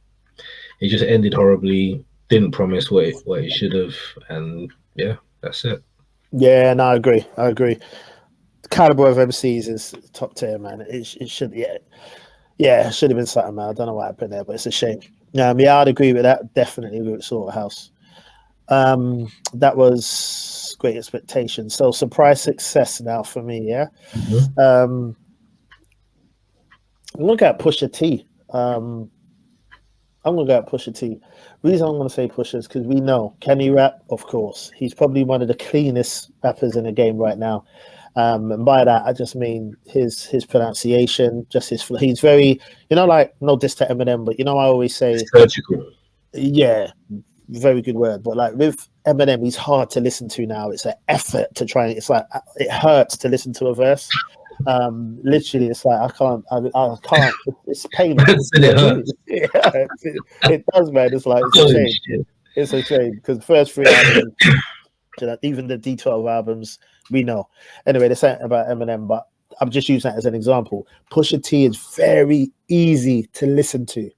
Speaker 4: it just ended horribly. Didn't promise what it should have, and yeah, that's it.
Speaker 3: Yeah, no, I agree. The caliber of MCs is top tier, man. It should, yeah, it should have been something, man. I don't know what happened there, but it's a shame. Yeah, I'd agree with that. Definitely with Slaughterhouse. That was Great Expectations. So surprise success now for me, yeah.
Speaker 4: Mm-hmm.
Speaker 3: Look at Pusha T. I'm gonna go at Pusha T. Reason I'm gonna say Pusha is because we know, can he rap? Of course. He's probably one of the cleanest rappers in the game right now. And by that I just mean his pronunciation, just his flow. He's very, like, no diss to Eminem, but I always say
Speaker 4: surgical.
Speaker 3: Yeah, very good word. But like with Eminem, he's hard to listen to now. It's an effort to try. It's like it hurts to listen to a verse. Literally, it's like I can't. It's painful.
Speaker 4: It hurts.
Speaker 3: Yeah, it does, man. It's like it's a shame.
Speaker 4: Shit.
Speaker 3: It's a shame because the first 3 albums, even the D12 albums, we know. Anyway, they're saying about Eminem, but I'm just using that as an example. Pusha T is very easy to listen to. Do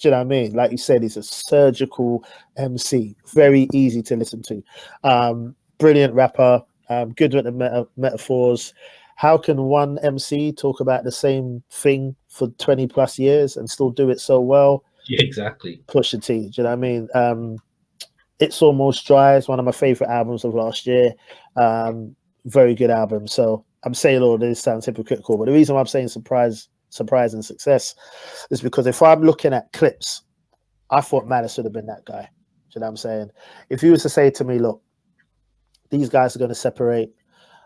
Speaker 3: you know what I mean? Like you said, he's a surgical MC, very easy to listen to. Brilliant rapper, good with the metaphors. How can one MC talk about the same thing for 20 plus years and still do it so well?
Speaker 4: Yeah, exactly.
Speaker 3: Pusha T, do you know what I mean? It's Almost Dry is one of my favorite albums of last year. Very good album. So I'm saying all this sounds hypocritical, but the reason why I'm saying surprise and success is because if I'm looking at clips, I thought Malice would have been that guy. Do you know what I'm saying? If you was to say to me, look, these guys are going to separate,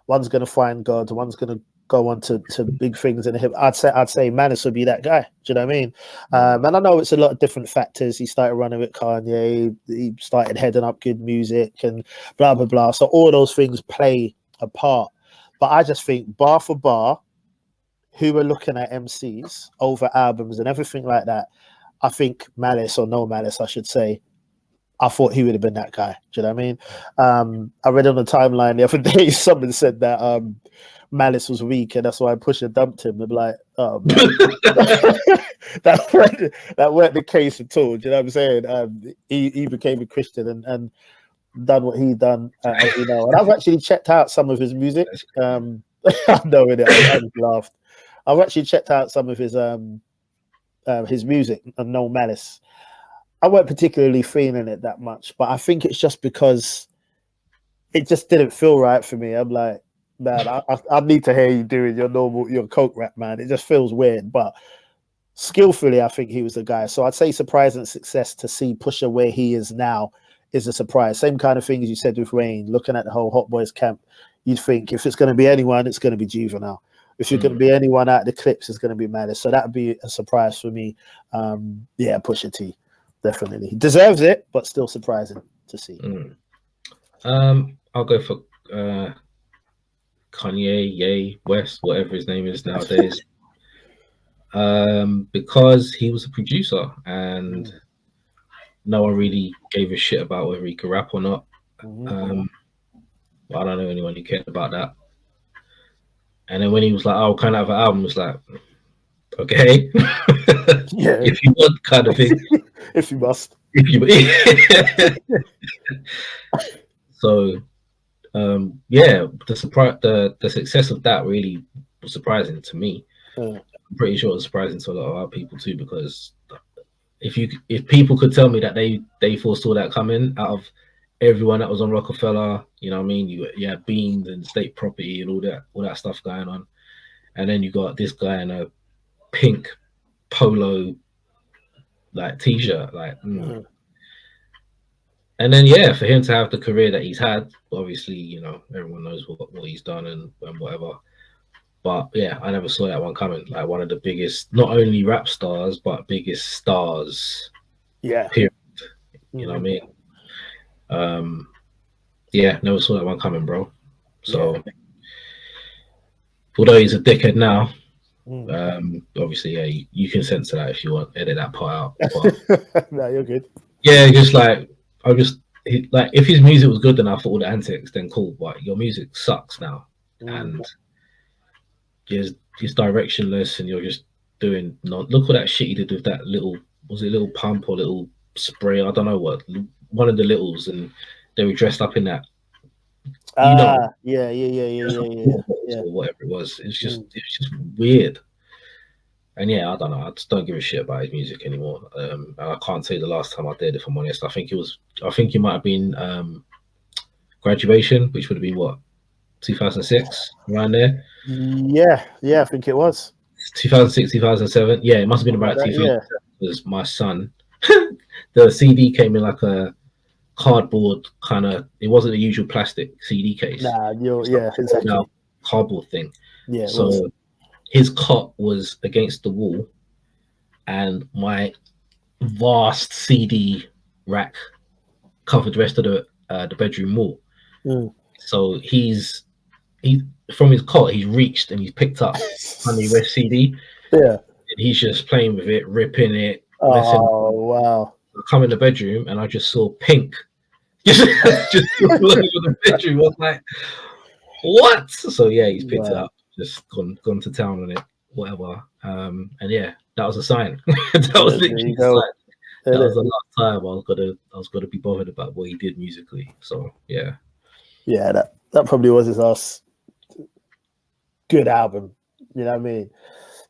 Speaker 3: one's going to find God, one's going to go on to big things in the hip, I'd say Malice would be that guy. Do you know what I mean? And I know it's a lot of different factors. He started running with Kanye, he started heading up good music and blah blah blah, so all those things play a part. But I just think bar for bar, who were looking at MCs over albums and everything like that, I think Malice, or no Malice, I should say, I thought he would have been that guy. Do you know what I mean? I read on the timeline the other day, someone said that Malice was weak and that's why Pusha dumped him. I'm like, oh, man. that weren't the case at all. Do you know what I'm saying? He became a Christian and done what he done, as you know. And I've actually checked out some of his music. I know it. I just laughed. I've actually checked out some of his music and no Malice. I weren't particularly feeling it that much, but I think it's just because it just didn't feel right for me. I'm like, man, I need to hear you doing your coke rap, man. It just feels weird, but skillfully, I think he was the guy. So I'd say surprise and success to see Pusha where he is now is a surprise. Same kind of thing as you said with Wayne, looking at the whole Hot Boys camp, you'd think if it's going to be anyone, it's going to be Juvenile. If you're going to be anyone out of the clips, it's going to be Malice. So that would be a surprise for me. Yeah, Pusha T, definitely. He deserves it, but still surprising to see.
Speaker 4: I'll go for Kanye, West, whatever his name is nowadays. Because he was a producer and no one really gave a shit about whether he could rap or not. But I don't know anyone who cared about that. And then when he was like, "Oh, can I have an album?" It was like, okay,
Speaker 3: Yeah,
Speaker 4: if you want, kind of thing.
Speaker 3: if you must.
Speaker 4: If you, so, yeah, the success of that really was surprising to me. I'm pretty sure it was surprising to a lot of other people too, because if people could tell me that they foresaw that coming out of everyone that was on Rockefeller, you know what I mean? You had Beans and State Property and all that stuff going on, and then you got this guy in a pink polo like t-shirt, like. And then for him to have the career that he's had, obviously, you know, everyone knows what he's done and whatever. But yeah, I never saw that one coming. Like one of the biggest, not only rap stars, but biggest stars.
Speaker 3: Yeah.
Speaker 4: Period. You know what I mean? Yeah, never saw that one coming, bro. So, although he's a dickhead now, obviously, yeah, you can censor that if you want, edit that part out. But
Speaker 3: No, you're good.
Speaker 4: yeah, just like like if his music was good enough for all the antics, then cool. But your music sucks now, and just directionless, and you're just doing. Look at that shit he did with that little. Was it little pump or little spray? I don't know what. One of the littles, and they were dressed up in that.
Speaker 3: Yeah.
Speaker 4: Or whatever it was. It's just weird. And yeah, I don't know. I just don't give a shit about his music anymore. And I can't say the last time I did, if I'm honest. I think it might have been Graduation, which would have been what, 2006, around there.
Speaker 3: Yeah, I think it was
Speaker 4: 2006, 2007. Yeah, it must have been about 2007. Because my son, the CD came in like a cardboard kind of. It wasn't a usual plastic CD case.
Speaker 3: Nah, exactly.
Speaker 4: Cardboard thing.
Speaker 3: Yeah.
Speaker 4: So his cot was against the wall, and my vast CD rack covered the rest of the bedroom wall. So he from his cot, he's reached and he's picked up Kanye West CD.
Speaker 3: Yeah.
Speaker 4: And he's just playing with it, ripping it.
Speaker 3: Oh wow!
Speaker 4: I come in the bedroom and I just saw Pink just all over the bedroom. I was like, what? So yeah, he's picked it up, just gone to town on it, whatever. And yeah, that was a sign. That was literally a sign. That was the last time I was gonna be bothered about what he did musically. So yeah.
Speaker 3: Yeah, that probably was his last good album. You know what I mean?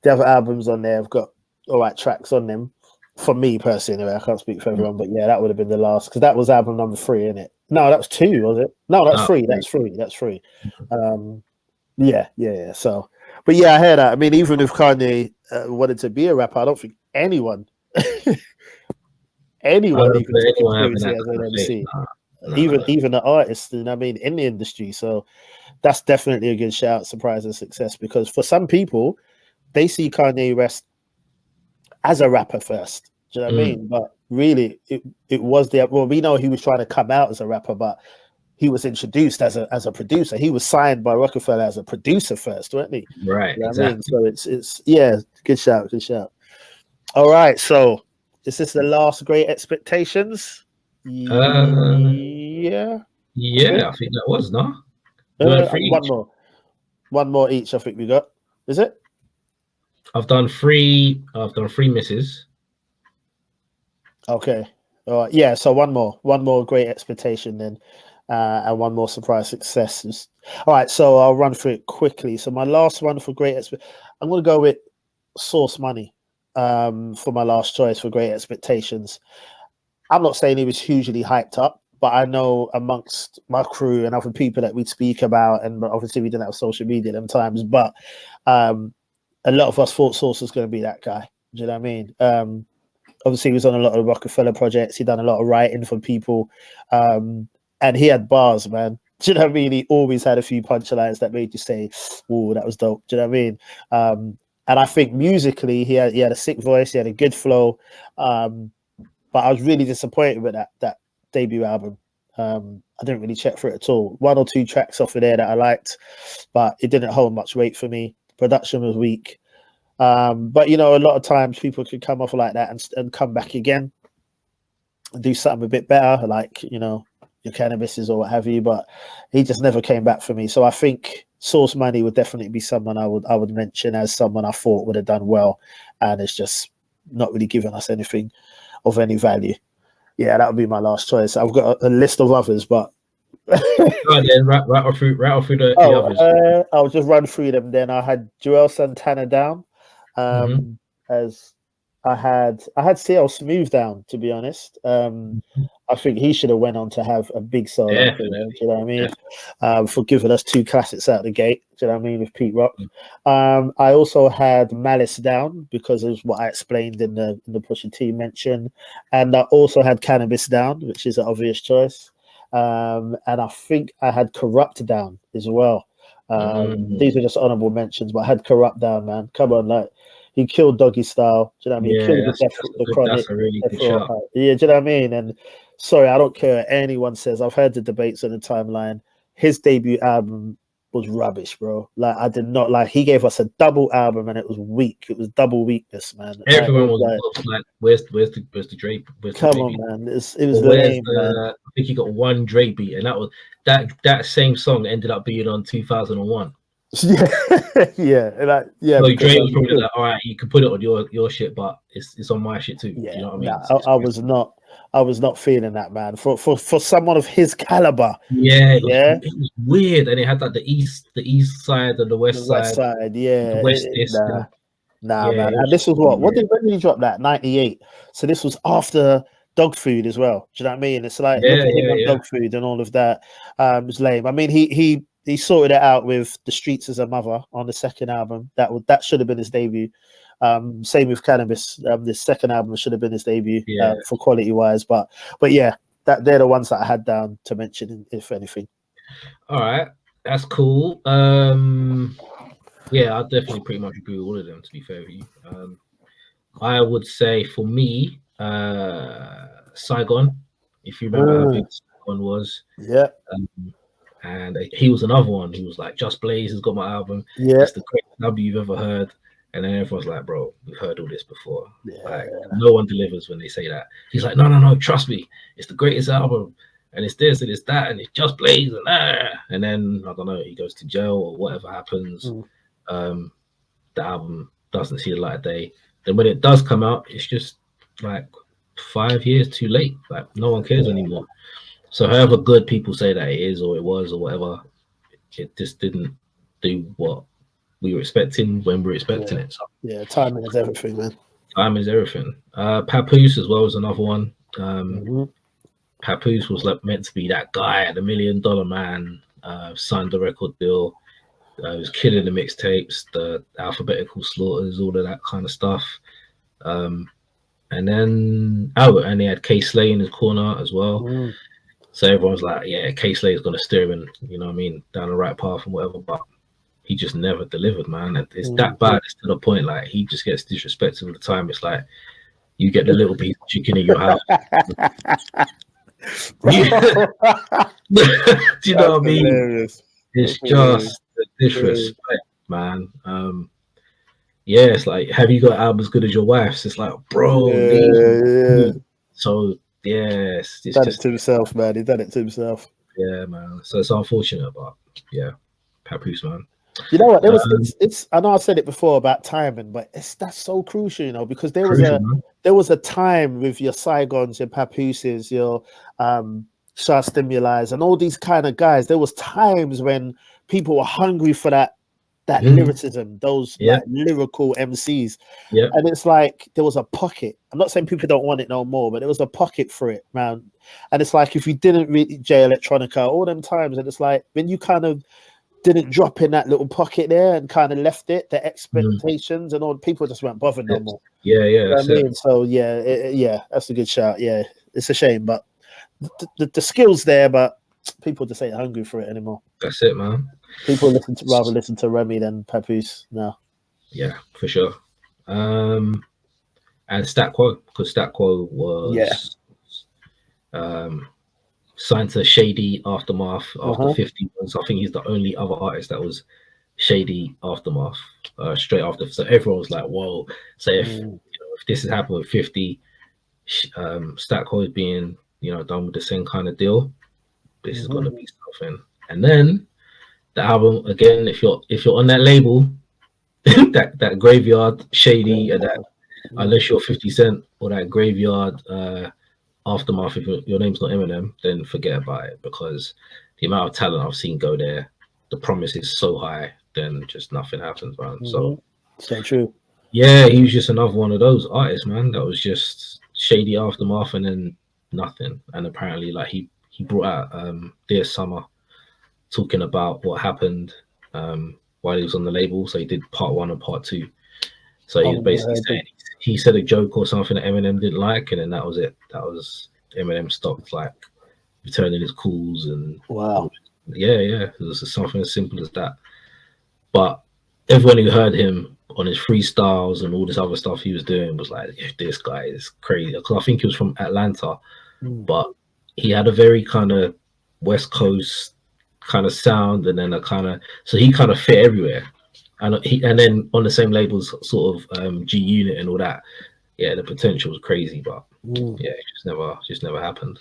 Speaker 3: The other albums on there have got all right tracks on them. For me personally, anyway, I can't speak for everyone, but yeah, that would have been the last, because that was album number 3, isn't it? No, that was 2, was it? No, that's 3. That's 3. Yeah. So, but yeah, I heard that. I mean, even if Kanye wanted to be a rapper, I don't think anyone even even the artists, you know what I mean, in the industry. So that's definitely a good shout, surprise and success, because for some people, they see Kanye West as a rapper first. Do you know what I mean? But really, it was we know he was trying to come out as a rapper, but he was introduced as a producer. He was signed by Rockefeller as a producer first, wasn't he?
Speaker 4: Right.
Speaker 3: You know what I mean? So it's good shout. All right, so is this the last Great Expectations?
Speaker 4: Yeah, I think that was
Speaker 3: one more each. I think we got. Is it?
Speaker 4: I've done 3 misses.
Speaker 3: Okay. All right. Yeah. So one more Great Expectation then, and one more surprise success. All right. So I'll run through it quickly. So my last one for Great Expectation, I'm going to go with Source Money for my last choice for Great Expectations. I'm not saying he was hugely hyped up, but I know amongst my crew and other people that we'd speak about, and obviously we didn't have social media at them times, but a lot of us thought Source was going to be that guy. Do you know what I mean? Obviously, he was on a lot of Rockefeller projects. He'd done a lot of writing for people. And he had bars, man. Do you know what I mean? He always had a few punchlines that made you say, oh, that was dope. Do you know what I mean? And I think musically, he had a sick voice. He had a good flow. But I was really disappointed with that debut album. I didn't really check for it at all. 1 or 2 tracks off of there that I liked, but it didn't hold much weight for me. Production was weak. But you know, a lot of times people could come off like that and come back again and do something a bit better, like, you know, your Cannabises or what have you. But he just never came back for me. So I think Source Money would definitely be someone I would mention as someone I thought would have done well, and it's just not really given us anything of any value. Yeah, that would be my last choice. I've got a list of others, but
Speaker 4: rattle through the others.
Speaker 3: I'll just run through them. Then I had Joel Santana down, as I had CL Smooth down, to be honest. I think he should have went on to have a big solo. Do you know what I mean? For giving us 2 classics out the gate. Do you know what I mean? With Pete Rock. I also had Malice down because of what I explained in the Pusha T mention, and I also had Cannabis down, which is an obvious choice. And I think I had Corrupt down as well. These are just honorable mentions, but I had Corrupt down, man. Come on, like he killed Doggy Style. Do you know what I mean? He killed the Chronic.
Speaker 4: That's a really good shot.
Speaker 3: Yeah, do you know what I mean? And sorry, I don't care what anyone says. I've heard the debates on the timeline. His debut album was rubbish, bro. Like I did not like. He gave us a double album and it was weak. It was double weakness, man.
Speaker 4: Everyone was like, "Where's the Drake?
Speaker 3: Come on, man. It was lame, man.
Speaker 4: I think he got one Drake beat, and that was that same song ended up being on 2001.
Speaker 3: Yeah, yeah.
Speaker 4: So Drake was probably like, "All right, you can put it on your shit, but it's on my shit too."
Speaker 3: Yeah,
Speaker 4: you know what I mean?
Speaker 3: I was not feeling that, man. For someone of his caliber.
Speaker 4: Yeah, it was weird, and it had like the east side and the west side.
Speaker 3: Yeah,
Speaker 4: the west
Speaker 3: man. And this was when did he drop that? 98. So this was after Dog Food as well. Do you know what I mean? It's like look at him on Dog Food and all of that. It was lame. I mean, he sorted it out with The Streets as a Mother on the second album. That should have been his debut. Same with Cannabis. The second album should have been his debut for quality wise. But yeah, they're the ones that I had down to mention, if anything.
Speaker 4: All right, that's cool. Yeah, I definitely pretty much agree with all of them. To be fair with you, I would say for me, Saigon. If you remember how big Saigon was, and he was another one. He was like, Just Blaze has got my album. It's the greatest album you've ever heard. And then everyone's like, bro, we've heard all this before. Like, no one delivers when they say that. He's like, no, trust me. It's the greatest album. And it's this and it's that. And it's Just Blaze. And then, I don't know, he goes to jail or whatever happens. The album doesn't see the light of day. Then when it does come out, it's just like 5 years too late. Like, no one cares anymore. So however good people say that it is or it was or whatever, it just didn't do what we were expecting when we were expecting it. So,
Speaker 3: timing is everything, man.
Speaker 4: Time is everything. Papoose as well as another one. Papoose was like meant to be that guy, the $1 million man. Signed the record deal. Was killing the mixtapes, the alphabetical slaughters, all of that kind of stuff. And then and he had K Slay in his corner as well. So everyone's like, yeah, K Slay is gonna steer him, you know what I mean, down the right path and whatever. But he just never delivered, man. It's that bad. It's to the point like he just gets disrespected all the time. It's like you get the little piece of chicken in your house. Do you know what I mean? Hilarious. It's just the disrespect, man. It's like, have you got an album as good as your wife's? It's like, bro. So it's
Speaker 3: done it to himself, man. He done it to himself.
Speaker 4: Yeah, man. So it's unfortunate, but yeah, Papoose, man.
Speaker 3: You know what? It's. I know I said it before about timing, but that's so crucial, you know, because there was a time with your Saigons, your Papooses, your Shah Stimuli's, and all these kind of guys. There was times when people were hungry for that lyricism, those like lyrical MCs. And it's like there was a pocket. I'm not saying people don't want it no more, but there was a pocket for it, man. And it's like if you didn't read J Electronica all them times, and it's like when you kind of didn't drop in that little pocket there and kind of left it, the expectations and all, people just weren't bothered no more.
Speaker 4: You know
Speaker 3: what I mean? So that's a good shout. Yeah, it's a shame, but the skill's there, but people just ain't hungry for it anymore.
Speaker 4: That's it, man.
Speaker 3: People rather listen to Remy than Papoose now.
Speaker 4: Yeah, for sure. And Stat Quo, because Stat Quo was signed to Shady Aftermath after 50 months. I think he's the only other artist that was Shady Aftermath straight after. So everyone was like, whoa. So if this has happened with 50, Stat Quo is being done with the same kind of deal, this is going to be something. And then the album again, if you're on that label, that Graveyard Shady, and that unless you're 50 Cent or that Graveyard Aftermath, if your name's not Eminem, then forget about it, because the amount of talent I've seen go there, the promise is so high, then just nothing happens, man. So
Speaker 3: true.
Speaker 4: Yeah, he was just another one of those artists, man, that was just Shady Aftermath and then nothing. And apparently, like he brought out Dear Summer, talking about what happened while he was on the label. So he did part 1 and part 2. So he was basically saying he said a joke or something that Eminem didn't like, and then that was it. That was Eminem stopped like returning his calls and
Speaker 3: wow.
Speaker 4: Yeah, it was something as simple as that. but everyone who heard him on his freestyles and all this other stuff he was doing was like, this guy is crazy. Because I think he was from Atlanta, but he had a very kind of West Coast kind of sound, and then so he kind of fit everywhere. And then on the same labels, sort of G Unit and all that. Yeah, the potential was crazy, but yeah, it just never happened.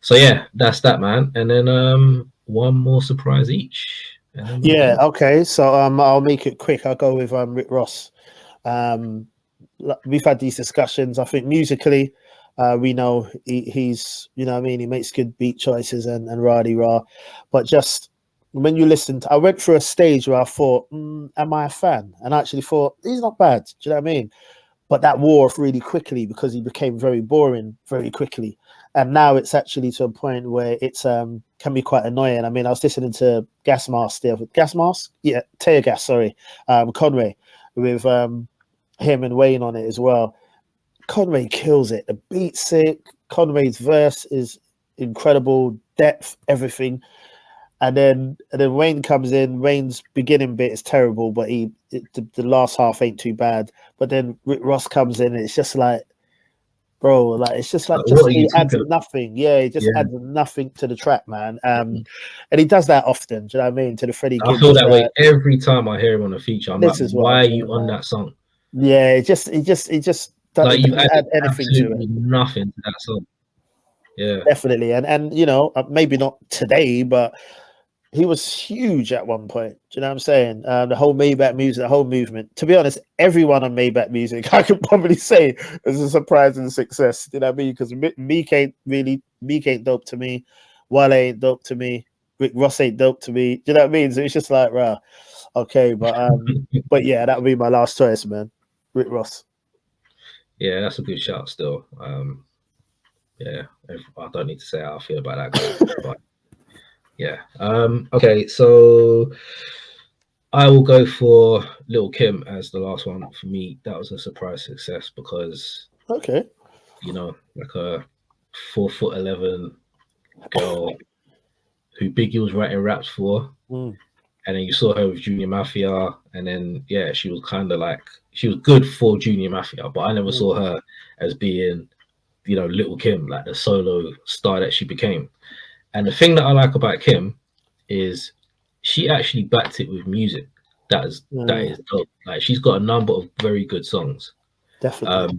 Speaker 4: So yeah, that's that, man. And then one more surprise each.
Speaker 3: Yeah, okay. So I'll make it quick. I'll go with Rick Ross. We've had these discussions. I think musically, we know he's, you know what I mean, he makes good beat choices and rah-de-rah. But just when you listen I went through a stage where I thought, am I a fan? And I actually thought, he's not bad. Do you know what I mean? But that wore off really quickly because he became very boring very quickly. And now it's actually to a point where it's can be quite annoying. I mean, I was listening to Gas Mask, Tear Gas, sorry, Conway, with him and Wayne on it as well. Conway kills it. The beat's sick. Conway's verse is incredible, depth, everything. And then Wayne comes in. Wayne's beginning bit is terrible, but the last half ain't too bad. But then Rick Ross comes in, and it's just like, bro, like it's just like he adds nothing. Yeah, he just adds nothing to the track, man. And he does that often. Do you know what I mean? To the Freddie Gibbs.
Speaker 4: I feel that way every time I hear him on a feature. I'm like, why are you on that song?
Speaker 3: Yeah, it just
Speaker 4: like you've
Speaker 3: add anything to it.
Speaker 4: Nothing to that song. Yeah,
Speaker 3: definitely. And you know, maybe not today, but he was huge at one point. Do you know what I'm saying? The whole Maybach music, the whole movement. To be honest, everyone on Maybach music, I could probably say, is a surprising success. You know what I mean? Because Meek ain't dope to me. Wale ain't dope to me. Rick Ross ain't dope to me. Do you know what I mean? So it's just like, rah, okay, but yeah, that would be my last choice, man. Rick Ross.
Speaker 4: Yeah, that's a good shout. Still, yeah, I don't need to say how I feel about that guy, but. Yeah. Okay, so I will go for Lil' Kim as the last one for me. That was a surprise success because, you know, like a 4'11" girl who Biggie was writing raps for, and then you saw her with Junior Mafia, and then yeah, she was kind of like she was good for Junior Mafia, but I never saw her as being, you know, Lil' Kim, like the solo star that she became. And the thing that I like about Kim is she actually backed it with music. That is dope. Like she's got a number of very good songs.
Speaker 3: Definitely.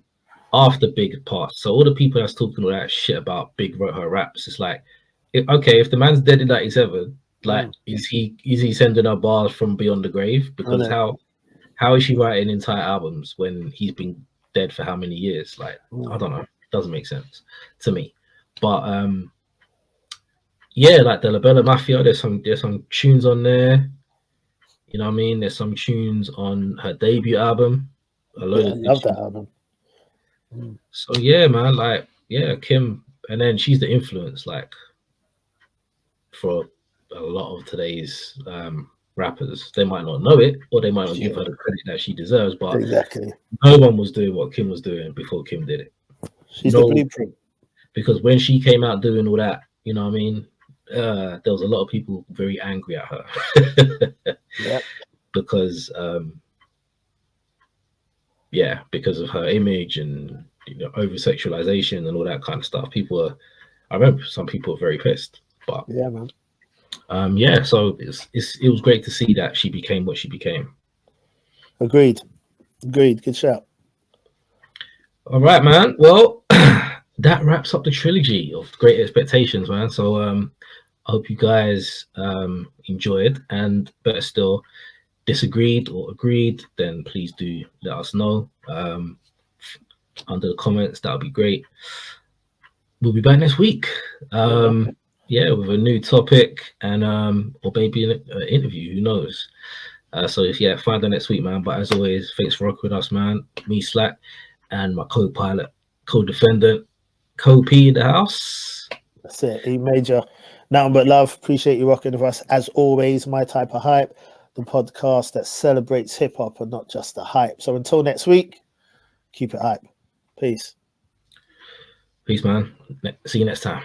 Speaker 4: After Big passed. So all the people that's talking all that shit about Big wrote her raps, it's like, if the man's dead in 97, like is he sending her bars from beyond the grave? Because how is she writing entire albums when he's been dead for how many years? Like I don't know. It doesn't make sense to me. But yeah, like the La Bella Mafia, there's some tunes on there. You know what I mean? There's some tunes on her debut album. I love that album. So yeah, man, like yeah, Kim, and then she's the influence, like for a lot of today's rappers. They might not know it, or they might not give her the credit that she deserves. But no one was doing what Kim was doing before Kim did it.
Speaker 3: She's the blueprint.
Speaker 4: Because when she came out doing all that, you know what I mean? There was a lot of people very angry at her because because of her image and, you know, over sexualization and all that kind of stuff. I remember some people were very pissed, but
Speaker 3: yeah, man.
Speaker 4: So it was great to see that she became what she became.
Speaker 3: Agreed. Good shout.
Speaker 4: All right, man. Well, that wraps up the trilogy of Great Expectations, man. So I hope you guys enjoyed, and better still, disagreed or agreed, then please do let us know under the comments. That would be great. We'll be back next week. With a new topic and or maybe an interview, who knows. So find out next week, man. But as always, thanks for rocking with us, man. Me, Slack, and my co-pilot, co-defendant, Co-P in the house.
Speaker 3: That's it. E major. Nothing but love. Appreciate you rocking with us. As always, My Type of Hype, the podcast that celebrates hip hop and not just the hype. So until next week, keep it hype. Peace.
Speaker 4: Peace, man. See you next time.